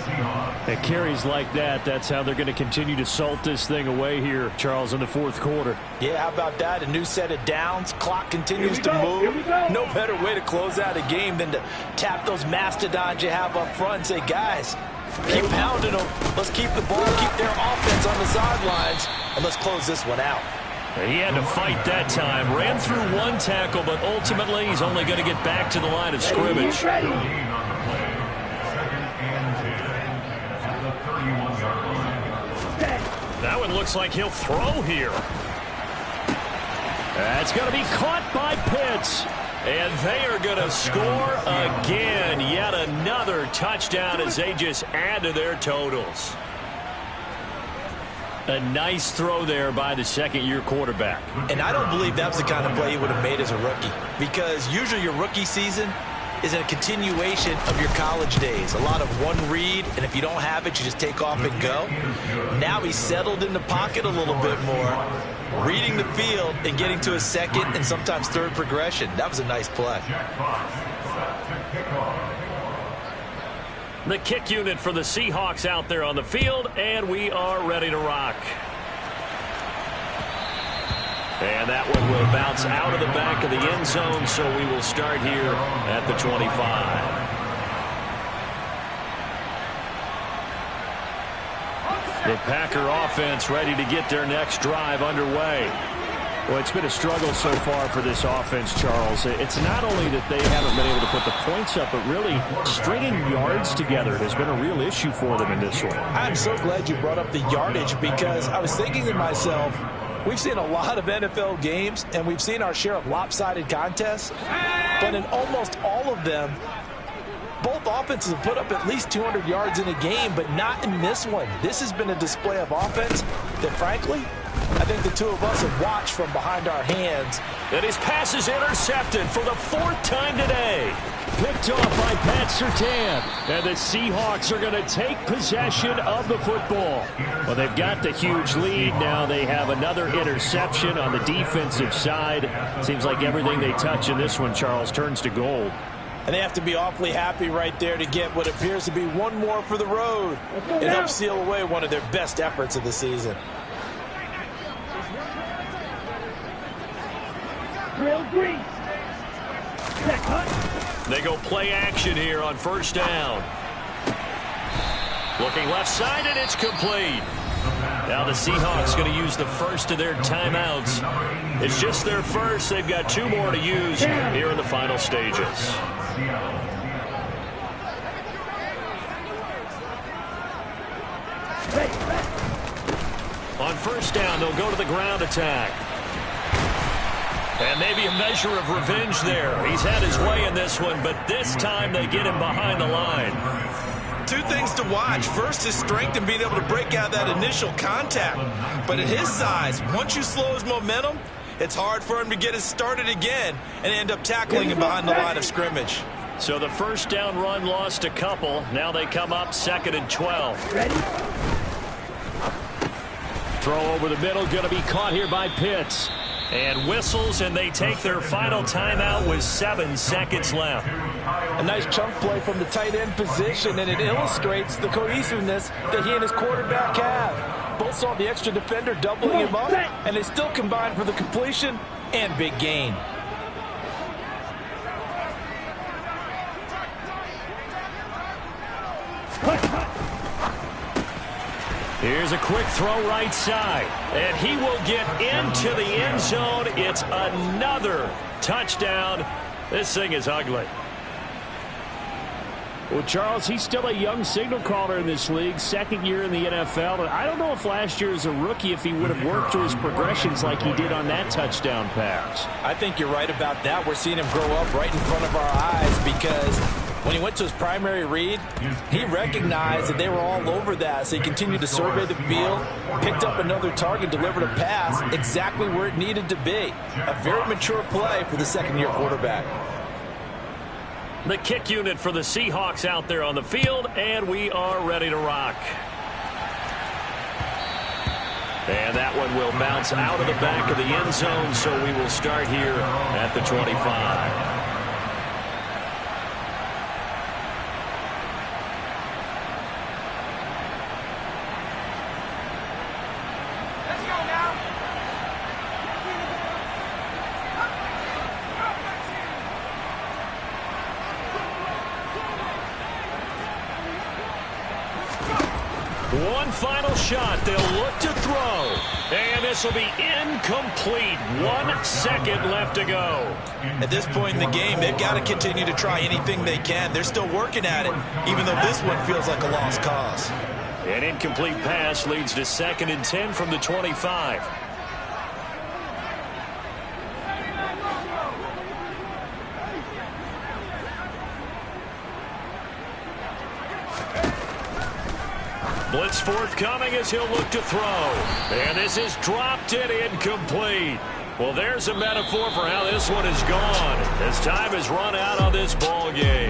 D: And carries like that, that's how they're going to continue to salt this thing away here, Charles, in the fourth quarter.
C: Yeah, how about that? A new set of downs. Clock continues to move. No better way to close out a game than to tap those mastodons you have up front and say, guys, keep pounding them. Let's keep the ball, keep their offense on the sidelines, and let's close this one out.
B: He had to fight that time. Ran through 1 tackle, but ultimately he's only going to get back to the line of scrimmage. That one looks like he'll throw here. That's going to be caught by Pitts. And they are going to score again. Yet another touchdown as they just add to their totals. A nice throw there by the 2nd-year quarterback.
C: And I don't believe that's the kind of play he would have made as a rookie. Because usually your rookie season is a continuation of your college days. A lot of one read, and if you don't have it, you just take off and go. Now he's settled in the pocket a little bit more, reading the field and getting to a 2nd and sometimes 3rd progression. That was a nice play.
B: The kick unit for the Seahawks out there on the field, and we are ready to rock. And that one will bounce out of the back of the end zone, so we will start here at the 25. The Packer offense ready to get their next drive underway.
D: Well, it's been a struggle so far for this offense, Charles. It's not only that they haven't been able to put the points up, but really stringing yards together has been a real issue for them in this one.
C: I'm so glad you brought up the yardage because I was thinking to myself, we've seen a lot of NFL games, and we've seen our share of lopsided contests, but in almost all of them, both offenses have put up at least 200 yards in a game, but not in this one. This has been a display of offense that, frankly, I think the two of us have watched from behind our hands.
B: And his pass is intercepted for the 4th time today.
D: Picked off by Pat Surtain. And the Seahawks are going to take possession of the football. Well, they've got the huge lead. Now they have another interception on the defensive side. Seems like everything they touch in this one, Charles, turns to gold.
C: And they have to be awfully happy right there to get what appears to be one more for the road. It helps seal away one of their best efforts of the season.
B: They go play action here on first down. Looking left side, and it's complete. Now the Seahawks going to use the first of their timeouts. It's just their first. They've got 2 more to use here in the final stages. On first down, they'll go to the ground attack. And maybe a measure of revenge there. He's had his way in this one, but this time they get him behind the line.
C: 2 things to watch. First, his strength and being able to break out that initial contact. But at his size, once you slow his momentum, it's hard for him to get it started again and end up tackling him behind the line of scrimmage.
B: So the first down run lost a couple. Now they come up 2nd and 12.
D: Ready? Throw over the middle, going to be caught here by Pitts.
B: And whistles, and they take their final timeout with 7 seconds left.
C: A nice chunk play from the tight end position, and it illustrates the cohesiveness that he and his quarterback have. Both saw the extra defender doubling him up, and they still combined for the completion and big gain.
B: Here's a quick throw right side, and he will get into the end zone. It's another touchdown. This thing is ugly.
D: Well, Charles, he's still a young signal caller in this league, 2nd year in the NFL. And I don't know if last year as a rookie if he would have worked through his progressions like he did on that touchdown pass.
E: I think you're right about that. We're seeing him grow up right in front of our eyes because when he went to his primary read, he recognized that they were all over that. So he continued to survey the field, picked up another target, delivered a pass exactly where it needed to be. A very mature play for the 2nd-year quarterback.
B: The kick unit for the Seahawks out there on the field, and we are ready to rock. And that one will bounce out of the back of the end zone, so we will start here at the 25. One final shot. They'll look to throw. And this will be incomplete. 1 second left to go.
C: At this point in the game, they've got to continue to try anything they can. They're still working at it, even though this one feels like a lost cause.
B: An incomplete pass leads to 2nd and 10 from the 25. Blitz forthcoming as he'll look to throw. And this is dropped and incomplete. Well, there's a metaphor for how this one is gone, as time has run out on this ball game.